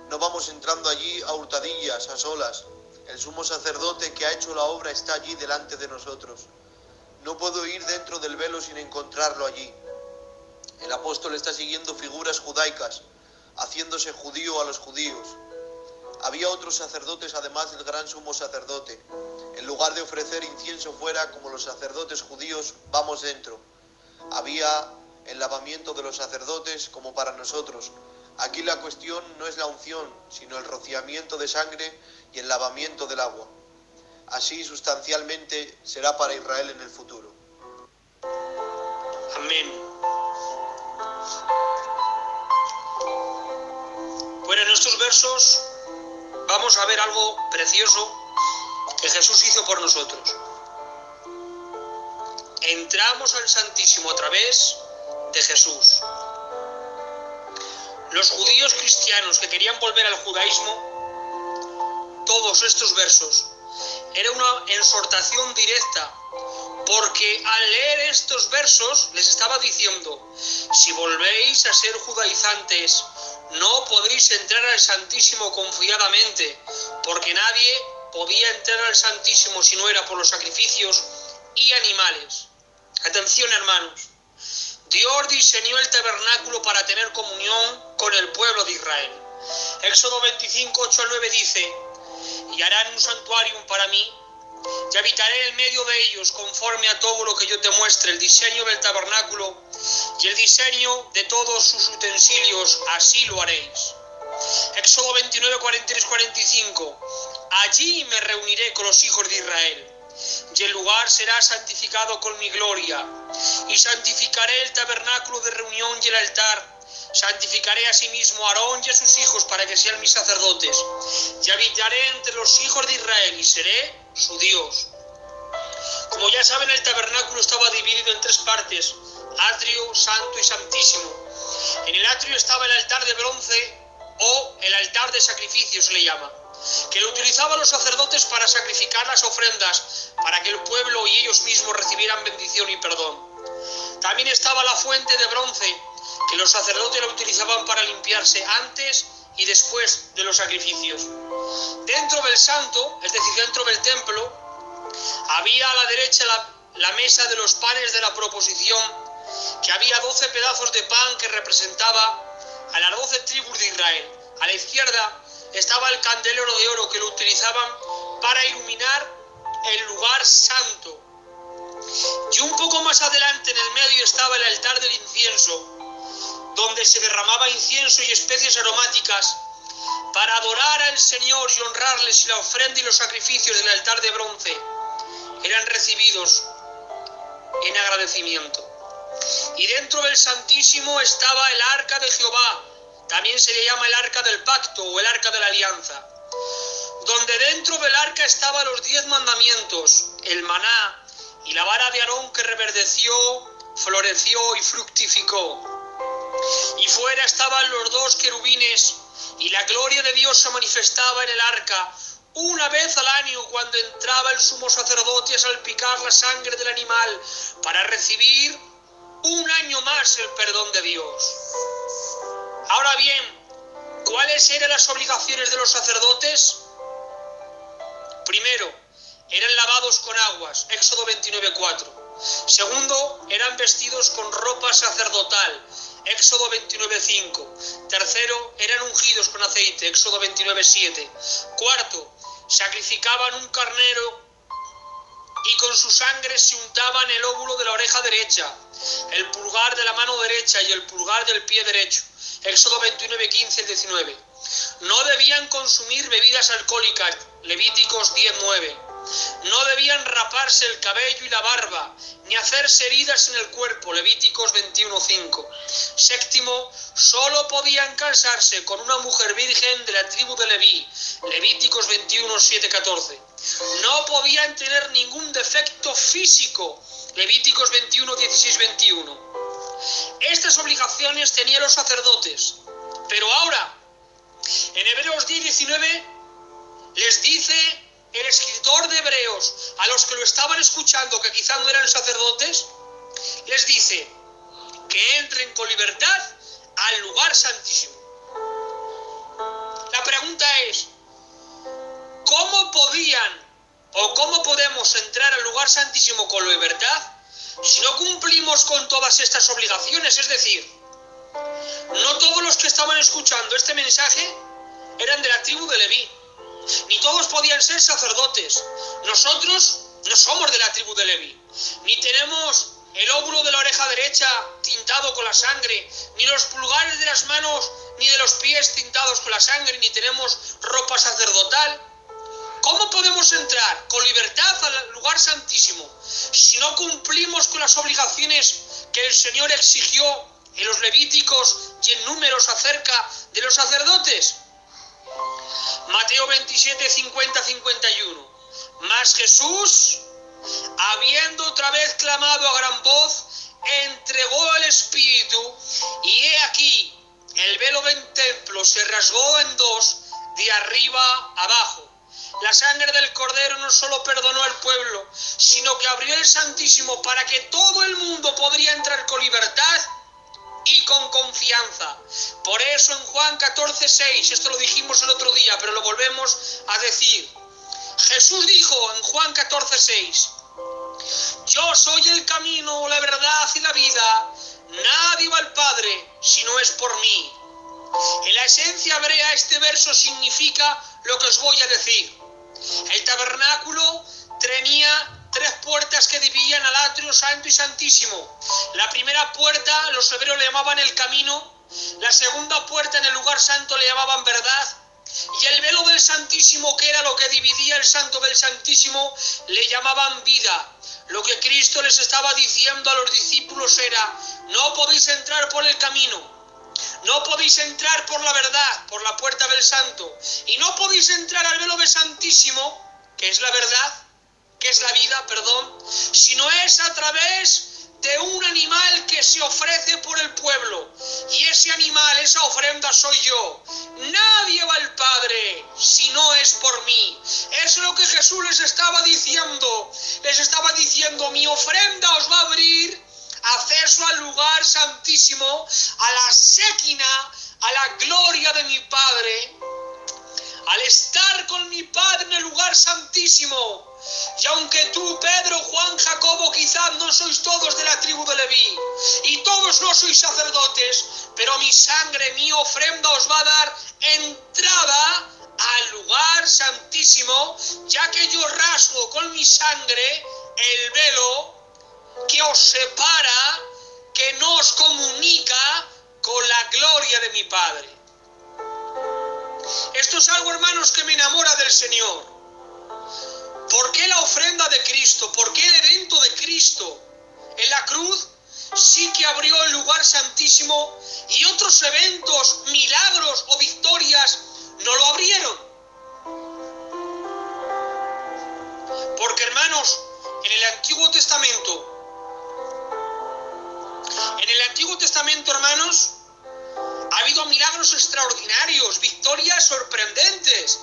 No vamos entrando allí a hurtadillas, a solas. El sumo sacerdote que ha hecho la obra está allí delante de nosotros. No puedo ir dentro del velo sin encontrarlo allí. El apóstol está siguiendo figuras judaicas, haciéndose judío a los judíos. Había otros sacerdotes además del gran sumo sacerdote. En lugar de ofrecer incienso fuera como los sacerdotes judíos, vamos dentro. Había el lavamiento de los sacerdotes como para nosotros. Aquí la cuestión no es la unción, sino el rociamiento de sangre y el lavamiento del agua. Así sustancialmente será para Israel en el futuro. Amén. Bueno, en estos versos vamos a ver algo precioso que Jesús hizo por nosotros. Entramos al Santísimo a través de Jesús. Los judíos cristianos que querían volver al judaísmo, todos estos versos, era una exhortación directa, porque al leer estos versos les estaba diciendo: si volvéis a ser judaizantes, no podréis entrar al Santísimo confiadamente, porque nadie podía entrar al Santísimo si no era por los sacrificios y animales. Atención, hermanos. Dios diseñó el tabernáculo para tener comunión con el pueblo de Israel. Éxodo 25, 8 al 9 dice: y harán un santuario para mí, y habitaré en medio de ellos conforme a todo lo que yo te muestre, el diseño del tabernáculo y el diseño de todos sus utensilios, así lo haréis. Éxodo 29, 43, 45. Allí me reuniré con los hijos de Israel, y el lugar será santificado con mi gloria, y santificaré el tabernáculo de reunión y el altar. Santificaré asimismo a Aarón y a sus hijos para que sean mis sacerdotes, y habitaré entre los hijos de Israel y seré su Dios. Como ya saben, el tabernáculo estaba dividido en tres partes: atrio, santo y santísimo. En el atrio estaba el altar de bronce, o el altar de sacrificio se le llama, que lo utilizaban los sacerdotes para sacrificar las ofrendas, para que el pueblo y ellos mismos recibieran bendición y perdón. También estaba la fuente de bronce, que los sacerdotes la utilizaban para limpiarse antes y después de los sacrificios. Dentro del santo, es decir, dentro del templo, había a la derecha la mesa de los panes de la proposición, que había 12 pedazos de pan que representaba a las 12 tribus de Israel. A la izquierda estaba el candelero de oro que lo utilizaban para iluminar el lugar santo. Y un poco más más adelante en el medio estaba el altar del incienso, donde se derramaba incienso y especies aromáticas para adorar al Señor y honrarles, y la ofrenda y los sacrificios del altar de bronce eran recibidos en agradecimiento. Y dentro del Santísimo estaba el arca de Jehová, también se le llama el arca del pacto o el arca de la alianza, donde dentro del arca estaban los 10 mandamientos, el maná y la vara de Aarón que reverdeció, floreció y fructificó. Y fuera estaban los 2 querubines, y la gloria de Dios se manifestaba en el arca una vez al año, cuando entraba el sumo sacerdote a salpicar la sangre del animal para recibir un año más el perdón de Dios. Ahora bien, ¿cuáles eran las obligaciones de los sacerdotes? Primero, eran lavados con aguas, Éxodo 29:4. Segundo, eran vestidos con ropa sacerdotal, Éxodo 29:5. Tercero, eran ungidos con aceite, Éxodo 29:7. Cuarto, sacrificaban un carnero y con su sangre se untaban el óvulo de la oreja derecha, el pulgar de la mano derecha y el pulgar del pie derecho, Éxodo 29:15-19. No debían consumir bebidas alcohólicas, Levíticos 10:9. No debían raparse el cabello y la barba, ni hacerse heridas en el cuerpo, Levíticos 21:5. Séptimo, solo podían casarse con una mujer virgen de la tribu de Leví, Levíticos 21:7-14. No podían tener ningún defecto físico, Levíticos 21:16-21. Estas obligaciones tenían los sacerdotes, pero ahora, en Hebreos 10:19, les dice el escritor de Hebreos a los que lo estaban escuchando, que quizá no eran sacerdotes, les dice que entren con libertad al lugar santísimo. La pregunta es, ¿cómo podían o cómo podemos entrar al lugar santísimo con libertad si no cumplimos con todas estas obligaciones? Es decir, no todos los que estaban escuchando este mensaje eran de la tribu de Leví, ni todos podían ser sacerdotes. Nosotros no somos de la tribu de Leví, ni tenemos el óvulo de la oreja derecha tintado con la sangre, ni los pulgares de las manos ni de los pies tintados con la sangre, ni tenemos ropa sacerdotal. ¿Cómo podemos entrar con libertad al lugar santísimo si no cumplimos con las obligaciones que el Señor exigió en los Levíticos y en Números acerca de los sacerdotes? Mateo 27:50-51. Mas Jesús, habiendo otra vez clamado a gran voz, entregó el Espíritu, y he aquí, el velo del templo se rasgó en dos, de arriba abajo. La sangre del Cordero no solo perdonó al pueblo, sino que abrió el Santísimo para que todo el mundo podría entrar con libertad y con confianza. Por eso en Juan 14:6, esto lo dijimos el otro día, pero lo volvemos a decir. Jesús dijo en Juan 14:6, yo soy el camino, la verdad y la vida, nadie va al Padre si no es por mí. En la esencia hebrea este verso significa lo que os voy a decir. El tabernáculo tenía 3 puertas que dividían al atrio santo y santísimo. La primera puerta los hebreos le llamaban el camino, la segunda puerta en el lugar santo le llamaban verdad, y el velo del Santísimo, que era lo que dividía el santo del Santísimo, le llamaban vida. Lo que Cristo les estaba diciendo a los discípulos era, no podéis entrar por el camino, no podéis entrar por la verdad, por la puerta del santo, y no podéis entrar al velo del Santísimo, que es la verdad, que es la vida, si no es a través de un animal que se ofrece por el pueblo. Y ese animal, esa ofrenda soy yo. Nadie va al Padre si no es por mí. Es lo que Jesús les estaba diciendo. Les estaba diciendo, mi ofrenda os va a abrir acceso al lugar santísimo, a la séquina, a la gloria de mi Padre. Al estar con mi Padre en el lugar santísimo. Y aunque tú, Pedro, Juan, Jacobo, quizás no sois todos de la tribu de Leví, y todos no sois sacerdotes, pero mi sangre, mi ofrenda os va a dar entrada al lugar santísimo, ya que yo rasgo con mi sangre el velo que os separa, que no os comunica con la gloria de mi Padre. Esto es algo, hermanos, que me enamora del Señor. ¿Por qué la ofrenda de Cristo? ¿Por qué el evento de Cristo en la cruz sí que abrió el lugar santísimo y otros eventos, milagros o victorias no lo abrieron? Porque, hermanos, en el Antiguo Testamento, hermanos, ha habido milagros extraordinarios, victorias sorprendentes.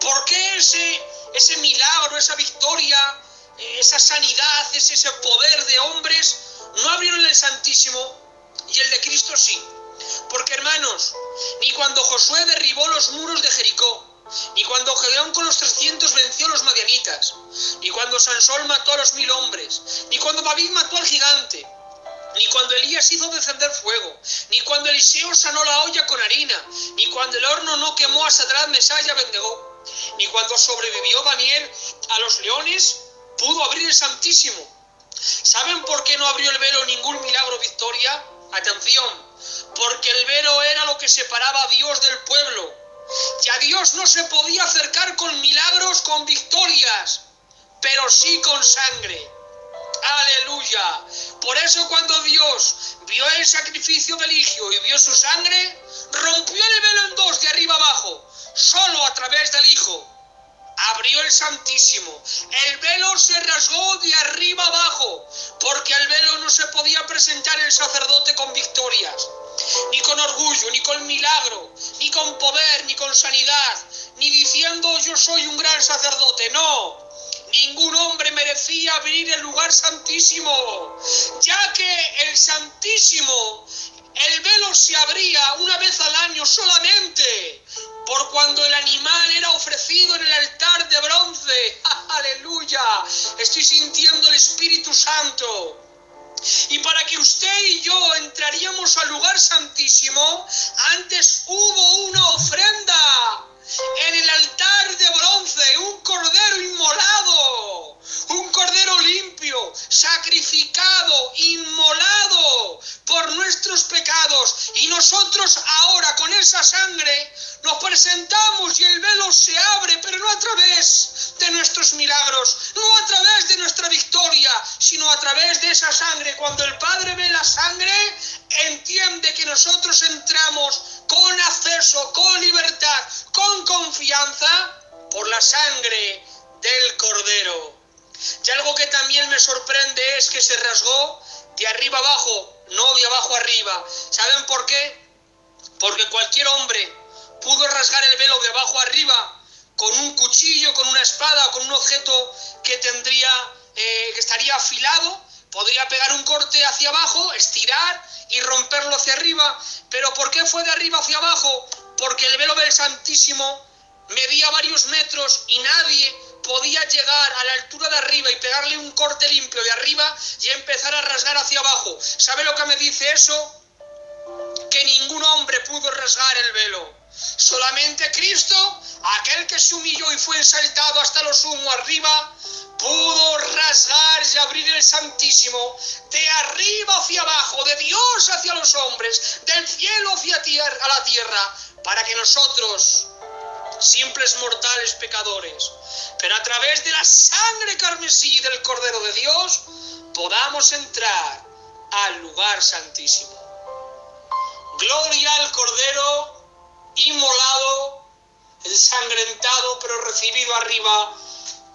¿Por qué ese milagro, esa victoria, esa sanidad, ese poder de hombres no abrieron el Santísimo y el de Cristo sí? Porque, hermanos, ni cuando Josué derribó los muros de Jericó, ni cuando Gedeón con los 300 venció a los madianitas, ni cuando Sansón mató a los 1000 hombres, ni cuando David mató al gigante, ni cuando Elías hizo descender fuego, ni cuando Eliseo sanó la olla con harina, ni cuando el horno no quemó a Sadrach, Mesach y Abednego, ni cuando sobrevivió Daniel a los leones, pudo abrir el Santísimo. ¿Saben por qué no abrió el velo ningún milagro o victoria? Atención, porque el velo era lo que separaba a Dios del pueblo. Y a Dios no se podía acercar con milagros, con victorias, pero sí con sangre. ¡Aleluya! Por eso cuando Dios vio el sacrificio del Hijo y vio su sangre, rompió el velo en dos de arriba abajo, solo a través del Hijo. Abrió el Santísimo. El velo se rasgó de arriba abajo, porque al velo no se podía presentar el sacerdote con victorias, ni con orgullo, ni con milagro, ni con poder, ni con sanidad, ni diciendo yo soy un gran sacerdote. No, ningún hombre merecía abrir el lugar santísimo, ya que el Santísimo, el velo se abría una vez al año solamente, por cuando el animal era ofrecido en el altar de bronce. ¡Aleluya! Estoy sintiendo el Espíritu Santo. Y para que usted y yo entraríamos al lugar santísimo, antes hubo una ofrenda en el altar de bronce, un cordero inmolado, un cordero limpio, sacrificado, inmolado por nuestros pecados. Y nosotros ahora con esa sangre nos presentamos y el velo se abre, pero no a través de nuestros milagros, no a través de nuestra victoria, sino a través de esa sangre. Cuando el Padre ve la sangre, entiende que nosotros entramos con acceso, con libertad, con confianza, por la sangre del Cordero. Y algo que también me sorprende es que se rasgó de arriba abajo, no de abajo arriba. ¿Saben por qué? Porque cualquier hombre pudo rasgar el velo de abajo arriba con un cuchillo, con una espada o con un objeto que estaría afilado. Podría pegar un corte hacia abajo, estirar y romperlo hacia arriba. ¿Pero por qué fue de arriba hacia abajo? Porque el velo del Santísimo medía varios metros y nadie podía llegar a la altura de arriba y pegarle un corte limpio de arriba y empezar a rasgar hacia abajo. ¿Sabe lo que me dice eso? Que ningún hombre pudo rasgar el velo. Solamente Cristo, aquel que se humilló y fue exaltado hasta lo sumo arriba, pudo rasgar y abrir el Santísimo de arriba hacia abajo, de Dios hacia los hombres, del cielo hacia la tierra, para que nosotros, simples mortales pecadores, pero a través de la sangre carmesí del Cordero de Dios, podamos entrar al lugar santísimo. Gloria al Cordero inmolado, ensangrentado, pero recibido arriba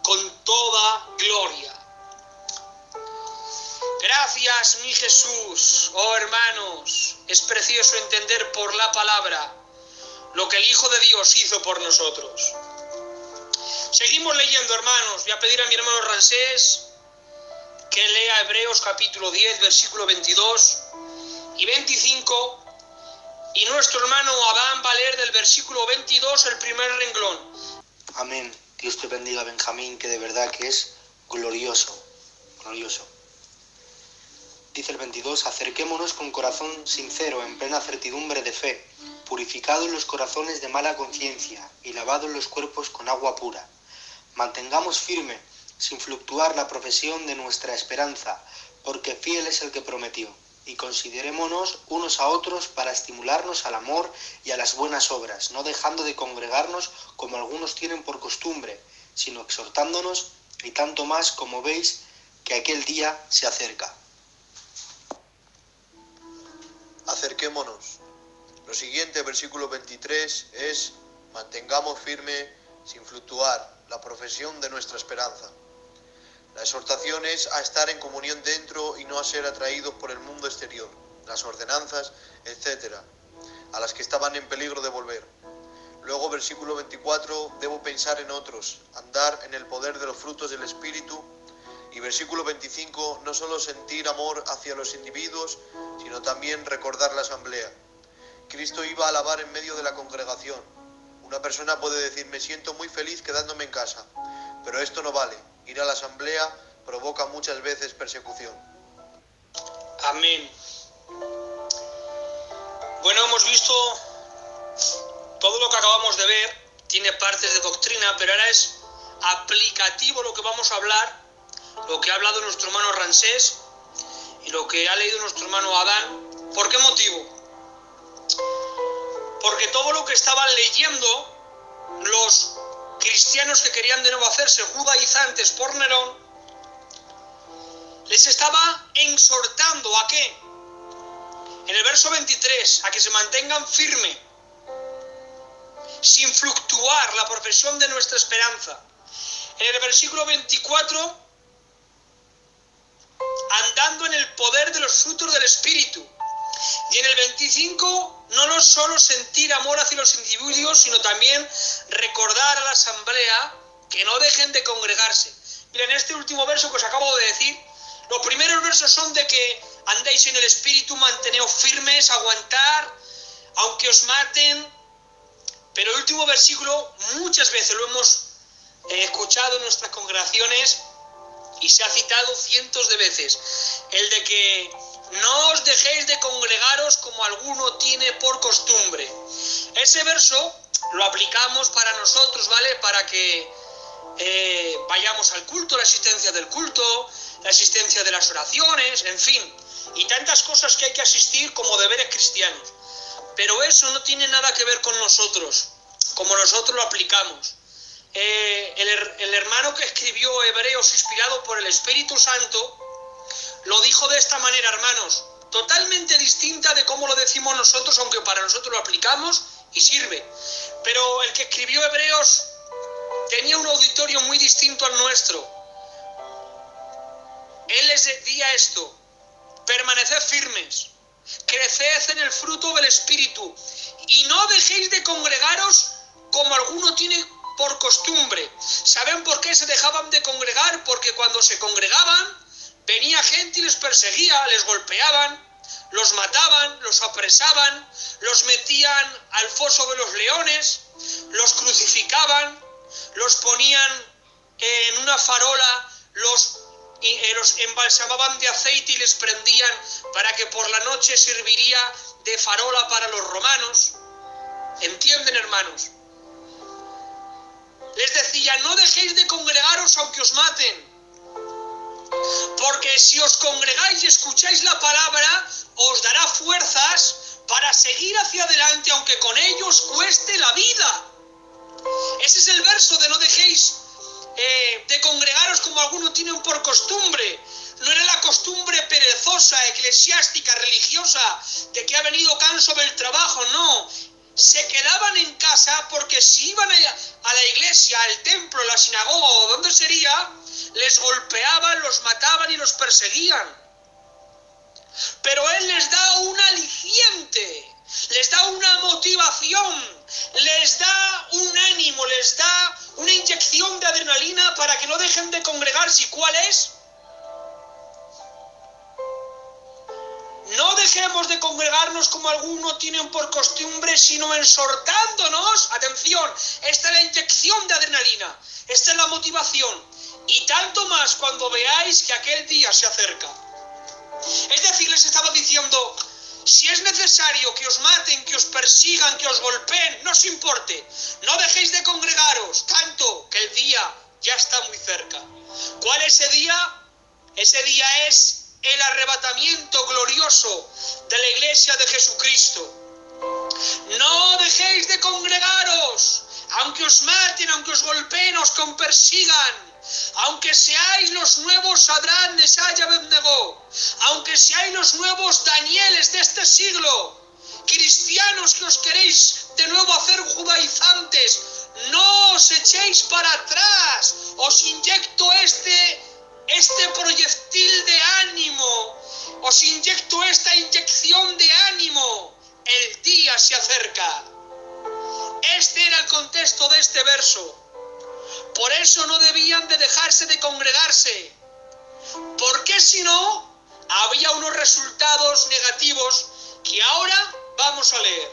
con toda gloria. Gracias, mi Jesús. Oh, hermanos, es precioso entender por la palabra lo que el Hijo de Dios hizo por nosotros. Seguimos leyendo, hermanos. Voy a pedir a mi hermano Ramsés que lea Hebreos capítulo 10, versículo 22 y 25. Y nuestro hermano Adán va a leer del versículo 22 el primer renglón. Amén. Dios te bendiga, Benjamín, que de verdad que es glorioso, glorioso. Dice el 22, acerquémonos con corazón sincero, en plena certidumbre de fe, purificados los corazones de mala conciencia y lavados los cuerpos con agua pura. Mantengamos firme, sin fluctuar, la profesión de nuestra esperanza, porque fiel es el que prometió. Y considerémonos unos a otros para estimularnos al amor y a las buenas obras, no dejando de congregarnos como algunos tienen por costumbre, sino exhortándonos, y tanto más como veis que aquel día se acerca. Acerquémonos. Lo siguiente, versículo 23, es: mantengamos firme, sin fluctuar, la profesión de nuestra esperanza. La exhortación es a estar en comunión dentro y no a ser atraídos por el mundo exterior, las ordenanzas, etc., a las que estaban en peligro de volver. Luego, versículo 24, debo pensar en otros, andar en el poder de los frutos del Espíritu. Y versículo 25, no solo sentir amor hacia los individuos, sino también recordar la asamblea. Cristo iba a alabar en medio de la congregación. Una persona puede decir: me siento muy feliz quedándome en casa, pero esto no vale. Ir a la asamblea provoca muchas veces persecución. Amén. Bueno, hemos visto todo lo que acabamos de ver, tiene partes de doctrina, pero ahora es aplicativo lo que vamos a hablar, lo que ha hablado nuestro hermano Ramsés y lo que ha leído nuestro hermano Adán. ¿Por qué motivo? Porque todo lo que estaban leyendo los cristianos que querían de nuevo hacerse judaizantes por Nerón, les estaba exhortando ¿a qué? En el verso 23, a que se mantengan firmes, sin fluctuar la profesión de nuestra esperanza. En el versículo 24, andando en el poder de los frutos del Espíritu. Y en el 25, no solo sentir amor hacia los individuos, sino también recordar a la asamblea que no dejen de congregarse. Miren, este último verso que os acabo de decir, los primeros versos son de que andéis en el Espíritu, manteneos firmes, aguantar, aunque os maten. Pero el último versículo, muchas veces lo hemos escuchado en nuestras congregaciones y se ha citado cientos de veces, el de que no os dejéis de congregaros como alguno tiene por costumbre. Ese verso lo aplicamos para nosotros, ¿vale? Para que vayamos al culto, la asistencia del culto, la asistencia de las oraciones, en fin, y tantas cosas que hay que asistir como deberes cristianos. Pero eso no tiene nada que ver con nosotros, como nosotros lo aplicamos. El hermano que escribió Hebreos, inspirado por el Espíritu Santo, lo dijo de esta manera, hermanos, totalmente distinta de cómo lo decimos nosotros, aunque para nosotros lo aplicamos y sirve. Pero el que escribió Hebreos tenía un auditorio muy distinto al nuestro. Él les decía esto: permaneced firmes, creced en el fruto del Espíritu, y no dejéis de congregaros como alguno tiene por costumbre. ¿Saben por qué se dejaban de congregar? Porque cuando se congregaban, venía gente y les perseguía, les golpeaban, los mataban, los apresaban, los metían al foso de los leones, los crucificaban, los ponían en una farola, los embalsamaban de aceite y les prendían para que por la noche serviría de farola para los romanos. ¿Entienden, hermanos? Les decía: no dejéis de congregaros aunque os maten, porque si os congregáis y escucháis la palabra, os dará fuerzas para seguir hacia adelante, aunque con ello os cueste la vida. Ese es el verso de no dejéis de congregaros como algunos tienen por costumbre. No era la costumbre perezosa, eclesiástica, religiosa, de que ha venido canso del trabajo, no. Se quedaban en casa porque si iban a la iglesia, al templo, la sinagoga o donde sería, les golpeaban, los mataban y los perseguían. Pero Él les da un aliciente, les da una motivación, les da un ánimo, les da una inyección de adrenalina para que no dejen de congregarse. ¿Y cuál es? No dejemos de congregarnos como algunos tienen por costumbre, sino exhortándonos. Atención, esta es la inyección de adrenalina, esta es la motivación. Y tanto más cuando veáis que aquel día se acerca. Es decir, les estaba diciendo: si es necesario que os maten, que os persigan, que os golpeen, no os importe. No dejéis de congregaros, tanto que el día ya está muy cerca. ¿Cuál es ese día? Ese día es el arrebatamiento glorioso de la Iglesia de Jesucristo. No dejéis de congregaros, aunque os maten, aunque os golpeen, os persigan, aunque seáis los nuevos Sadrach, Mesach y Abednego, aunque seáis los nuevos Danieles de este siglo, cristianos que os queréis de nuevo hacer judaizantes, no os echéis para atrás, os inyecto este proyectil de ánimo, os inyecto esta inyección de ánimo, el día se acerca. Este era el contexto de este verso. Por eso no debían de dejarse de congregarse, porque si no, había unos resultados negativos que ahora vamos a leer.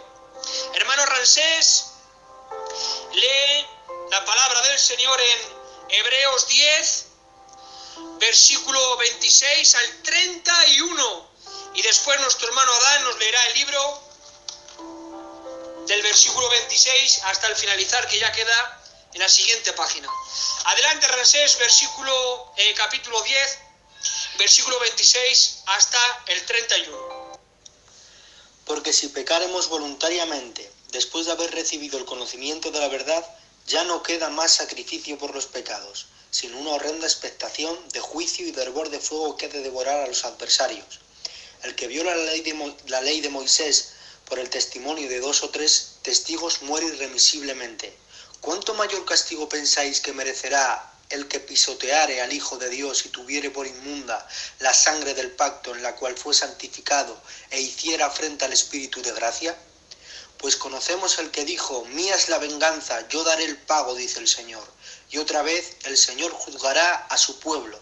Hermano Ramsés, lee la palabra del Señor en Hebreos 10, versículo 26 al 31, y después nuestro hermano Adán nos leerá el libro del versículo 26 hasta el finalizar, que ya queda en la siguiente página. Adelante, Ramsés, capítulo 10, versículo 26 hasta el 31. Porque si pecaremos voluntariamente, después de haber recibido el conocimiento de la verdad, ya no queda más sacrificio por los pecados, sino una horrenda expectación de juicio y de hervor de fuego que ha de devorar a los adversarios. El que viola la ley de Moisés por el testimonio de 2 o 3 testigos muere irremisiblemente. ¿Cuánto mayor castigo pensáis que merecerá el que pisoteare al Hijo de Dios y tuviere por inmunda la sangre del pacto en la cual fue santificado e hiciera afrenta al Espíritu de gracia? Pues conocemos el que dijo: mía es la venganza, yo daré el pago, dice el Señor. Y otra vez el Señor juzgará a su pueblo.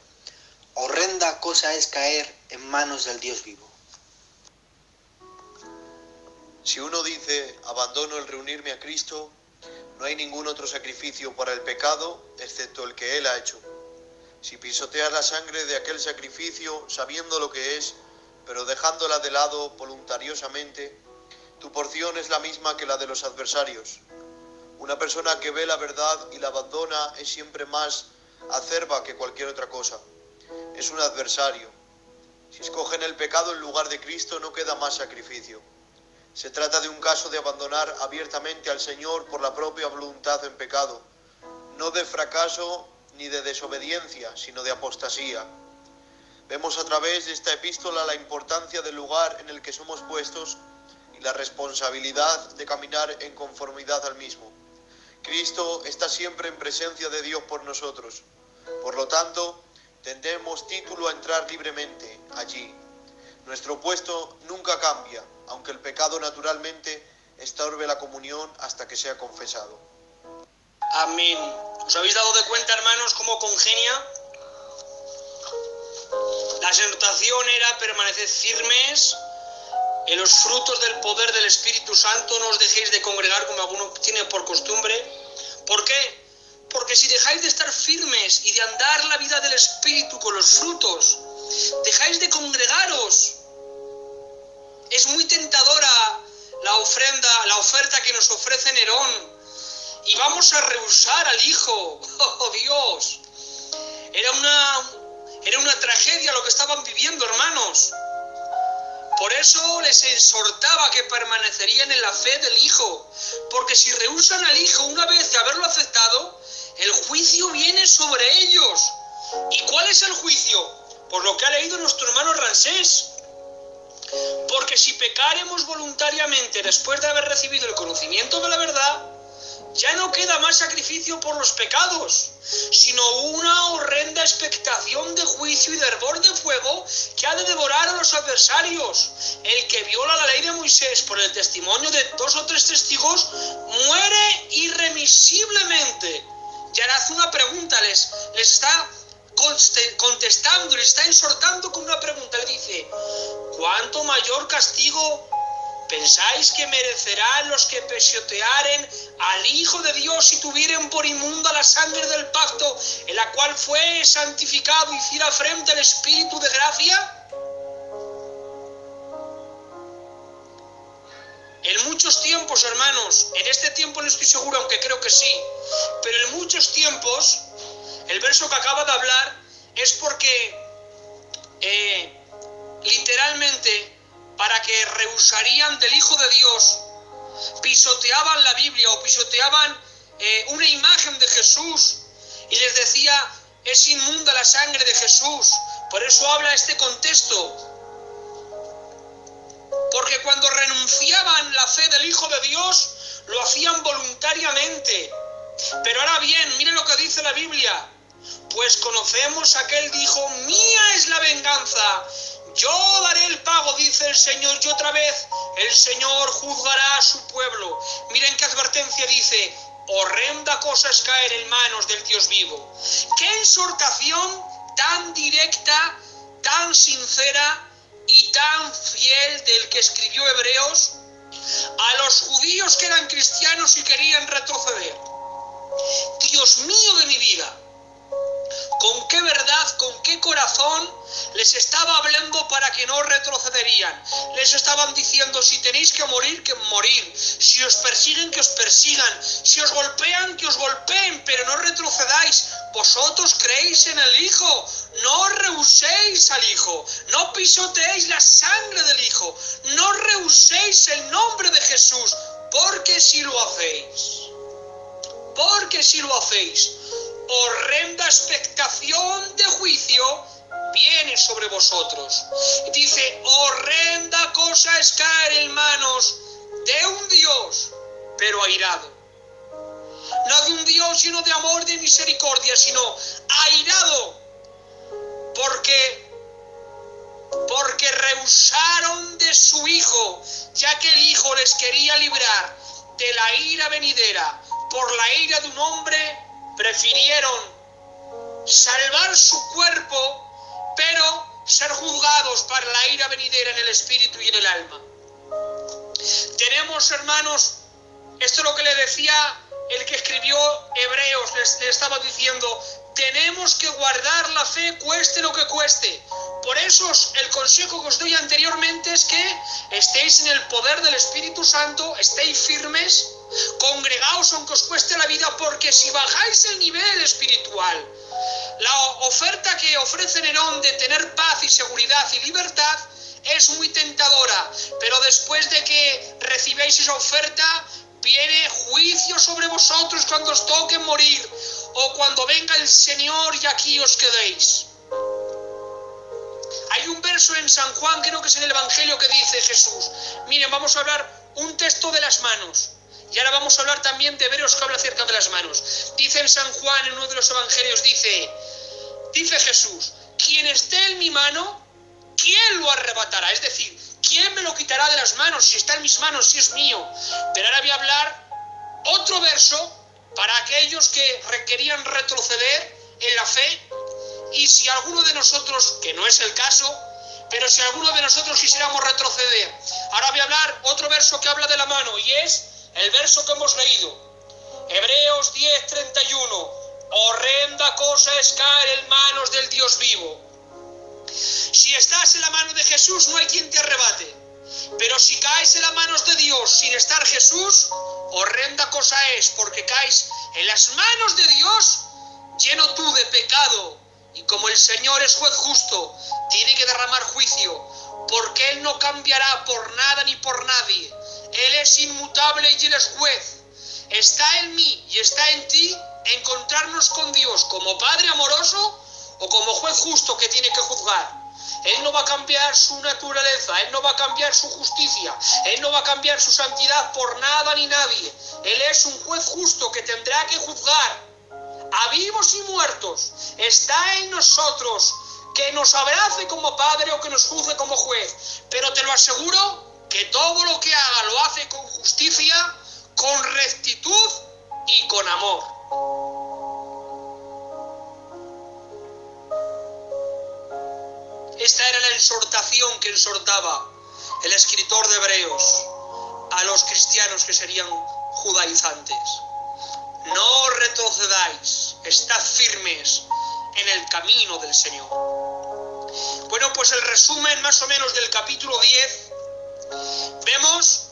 Horrenda cosa es caer en manos del Dios vivo. Si uno dice: abandono el reunirme a Cristo, no hay ningún otro sacrificio para el pecado excepto el que Él ha hecho. Si pisoteas la sangre de aquel sacrificio sabiendo lo que es, pero dejándola de lado voluntariosamente, tu porción es la misma que la de los adversarios. Una persona que ve la verdad y la abandona es siempre más acerba que cualquier otra cosa. Es un adversario. Si escogen el pecado en lugar de Cristo, no queda más sacrificio. Se trata de un caso de abandonar abiertamente al Señor por la propia voluntad en pecado, no de fracaso ni de desobediencia, sino de apostasía. Vemos a través de esta epístola la importancia del lugar en el que somos puestos y la responsabilidad de caminar en conformidad al mismo. Cristo está siempre en presencia de Dios por nosotros. Por lo tanto, tendremos título a entrar libremente allí. Nuestro puesto nunca cambia, aunque el pecado naturalmente estorbe la comunión hasta que sea confesado. Amén. ¿Os habéis dado de cuenta, hermanos, cómo congenia? La exhortación era permanecer firmes en los frutos del poder del Espíritu Santo. No os dejéis de congregar como alguno tiene por costumbre. ¿Por qué? Porque si dejáis de estar firmes y de andar la vida del Espíritu con los frutos, dejáis de congregaros. Es muy tentadora la oferta que nos ofrece Nerón. Y vamos a rehusar al Hijo. ¡Oh, Dios! Era una tragedia lo que estaban viviendo, hermanos. Por eso les exhortaba que permanecerían en la fe del Hijo. Porque si rehusan al Hijo una vez de haberlo aceptado, el juicio viene sobre ellos. ¿Y cuál es el juicio? Por lo que ha leído nuestro hermano Ramsés. Porque si pecaremos voluntariamente después de haber recibido el conocimiento de la verdad, ya no queda más sacrificio por los pecados, sino una horrenda expectación de juicio y de hervor de fuego que ha de devorar a los adversarios. El que viola la ley de Moisés por el testimonio de 2 o 3 testigos muere irremisiblemente. Y ahora hace una pregunta, les está contestando, les está exhortando con una pregunta. Le dice: ¿cuánto mayor castigo pensáis que merecerán los que pisotearen al Hijo de Dios y tuvieren por inmunda la sangre del pacto en la cual fue santificado y hiciera frente al Espíritu de gracia? En muchos tiempos, hermanos, en este tiempo no estoy seguro, aunque creo que sí, pero en muchos tiempos, el verso que acaba de hablar es porque literalmente para que rehusarían del Hijo de Dios, pisoteaban la Biblia o pisoteaban una imagen de Jesús y les decía: es inmunda la sangre de Jesús. Por eso habla este contexto. Porque cuando renunciaban la fe del Hijo de Dios, lo hacían voluntariamente. Pero ahora bien, miren lo que dice la Biblia. Pues conocemos a aquel dijo: mía es la venganza, yo daré el pago, dice el Señor. Y otra vez, el Señor juzgará a su pueblo. Miren qué advertencia dice: horrenda cosa es caer en manos del Dios vivo. Qué exhortación tan directa, tan sincera y tan fiel del que escribió Hebreos a los judíos que eran cristianos y querían retroceder. Dios mío de mi vida, con qué verdad, con qué corazón les estaba hablando para que no retrocederían. Les estaban diciendo: si tenéis que morir, que morir. Si os persiguen, que os persigan. Si os golpean, que os golpeen, pero no retrocedáis. Vosotros creéis en el Hijo, no rehuséis al Hijo, no pisoteéis la sangre del Hijo, no rehuséis el nombre de Jesús, porque si lo hacéis, horrenda expectación de juicio viene sobre vosotros. Dice: horrenda cosa es caer en manos de un Dios, pero airado. No de un Dios lleno de amor y de misericordia, sino airado, porque rehusaron de su Hijo, ya que el Hijo les quería librar de la ira venidera. Por la ira de un hombre prefirieron salvar su cuerpo, pero ser juzgados para la ira venidera en el espíritu y en el alma. Tenemos, hermanos, esto es lo que le decía el que escribió Hebreos, le estaba diciendo: tenemos que guardar la fe cueste lo que cueste. Por eso el consejo que os doy anteriormente es que estéis en el poder del Espíritu Santo, estéis firmes, congregaos aunque os cueste la vida, porque si bajáis el nivel espiritual, la oferta que ofrece Nerón de tener paz y seguridad y libertad es muy tentadora, pero después de que recibáis esa oferta, viene juicio sobre vosotros cuando os toque morir, o cuando venga el Señor y aquí os quedéis. Hay un verso en San Juan, creo que es en el Evangelio, que dice Jesús. Miren, vamos a hablar un texto de las manos. Y ahora vamos a hablar también de Hebreos, que habla acerca de las manos. Dice en San Juan, en uno de los Evangelios, dice Jesús: quien esté en mi mano, ¿quién lo arrebatará? Es decir, ¿quién me lo quitará de las manos? Si está en mis manos, si es mío. Pero ahora voy a hablar otro verso para aquellos que querían retroceder en la fe. Y si alguno de nosotros, que no es el caso, pero si alguno de nosotros quisiéramos retroceder, ahora voy a hablar otro verso que habla de la mano, y es el verso que hemos leído, Hebreos 10:31. Horrenda cosa es caer en manos del Dios vivo. Si estás en la mano de Jesús, no hay quien te arrebate. Pero si caes en las manos de Dios sin estar Jesús, horrenda cosa es, porque caes en las manos de Dios lleno tú de pecado. Y como el Señor es juez justo, tiene que derramar juicio, porque Él no cambiará por nada ni por nadie. Él es inmutable y Él es juez. Está en mí y está en ti encontrarnos con Dios como Padre amoroso o como juez justo que tiene que juzgar. Él no va a cambiar su naturaleza, Él no va a cambiar su justicia, Él no va a cambiar su santidad por nada ni nadie. Él es un juez justo que tendrá que juzgar a vivos y muertos. Está en nosotros que nos abrace como Padre o que nos juzgue como juez. Pero te lo aseguro que todo lo que haga lo hace con justicia, con rectitud y con amor. Esta era la exhortación que exhortaba el escritor de Hebreos a los cristianos que serían judaizantes. No retrocedáis, estad firmes en el camino del Señor. Bueno, pues el resumen más o menos del capítulo 10, vemos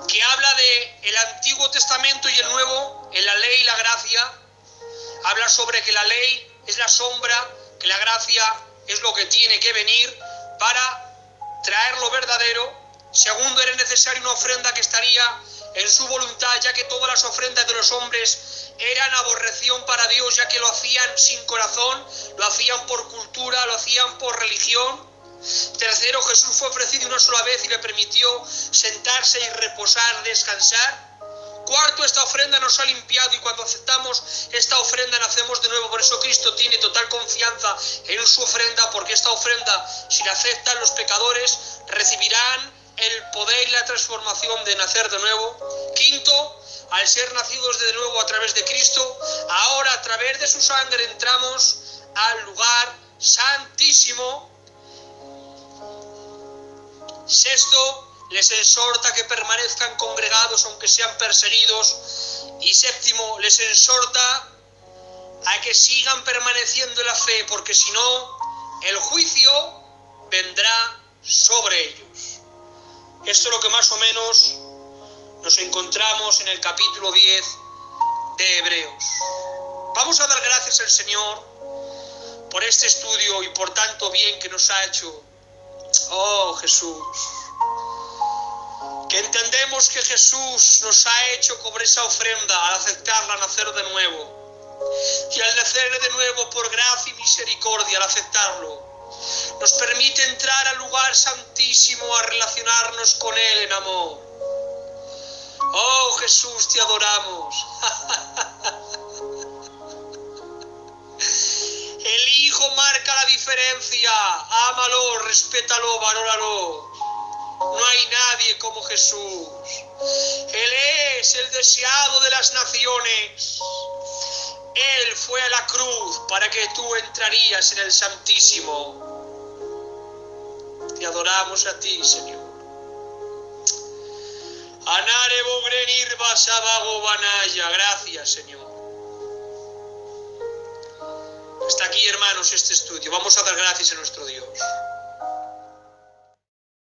que habla de el Antiguo Testamento y el Nuevo, en la ley y la gracia. Habla sobre que la ley es la sombra, que la gracia es lo que tiene que venir para traer lo verdadero. Segundo, era necesaria una ofrenda que estaría en su voluntad, ya que todas las ofrendas de los hombres eran aborreción para Dios, ya que lo hacían sin corazón, lo hacían por cultura, lo hacían por religión. Tercero, Jesús fue ofrecido una sola vez y le permitió sentarse y reposar, descansar. Cuarto, esta ofrenda nos ha limpiado y cuando aceptamos esta ofrenda nacemos de nuevo. Por eso Cristo tiene total confianza en su ofrenda, porque esta ofrenda, si la aceptan los pecadores, recibirán el poder y la transformación de nacer de nuevo. Quinto, al ser nacidos de nuevo a través de Cristo, ahora a través de su sangre entramos al lugar santísimo. Sexto, les exhorta que permanezcan congregados aunque sean perseguidos. Y séptimo, les exhorta a que sigan permaneciendo en la fe, porque si no, el juicio vendrá sobre ellos. Esto es lo que más o menos nos encontramos en el capítulo 10 de Hebreos. Vamos a dar gracias al Señor por este estudio y por tanto bien que nos ha hecho. Oh Jesús, que entendemos que Jesús nos ha hecho cobrar esa ofrenda al aceptarla, nacer de nuevo. Y al nacer de nuevo por gracia y misericordia, al aceptarlo, nos permite entrar al lugar santísimo a relacionarnos con Él en amor. Oh Jesús, te adoramos. El Hijo marca la diferencia. Ámalo, respétalo, valóralo. No hay nadie como Jesús. Él es el deseado de las naciones. Él fue a la cruz para que tú entrarías en el Santísimo. Te adoramos a ti, Señor. Anare bogrenir basabago banaya. Gracias, Señor. Hasta aquí, hermanos, este estudio. Vamos a dar gracias a nuestro Dios.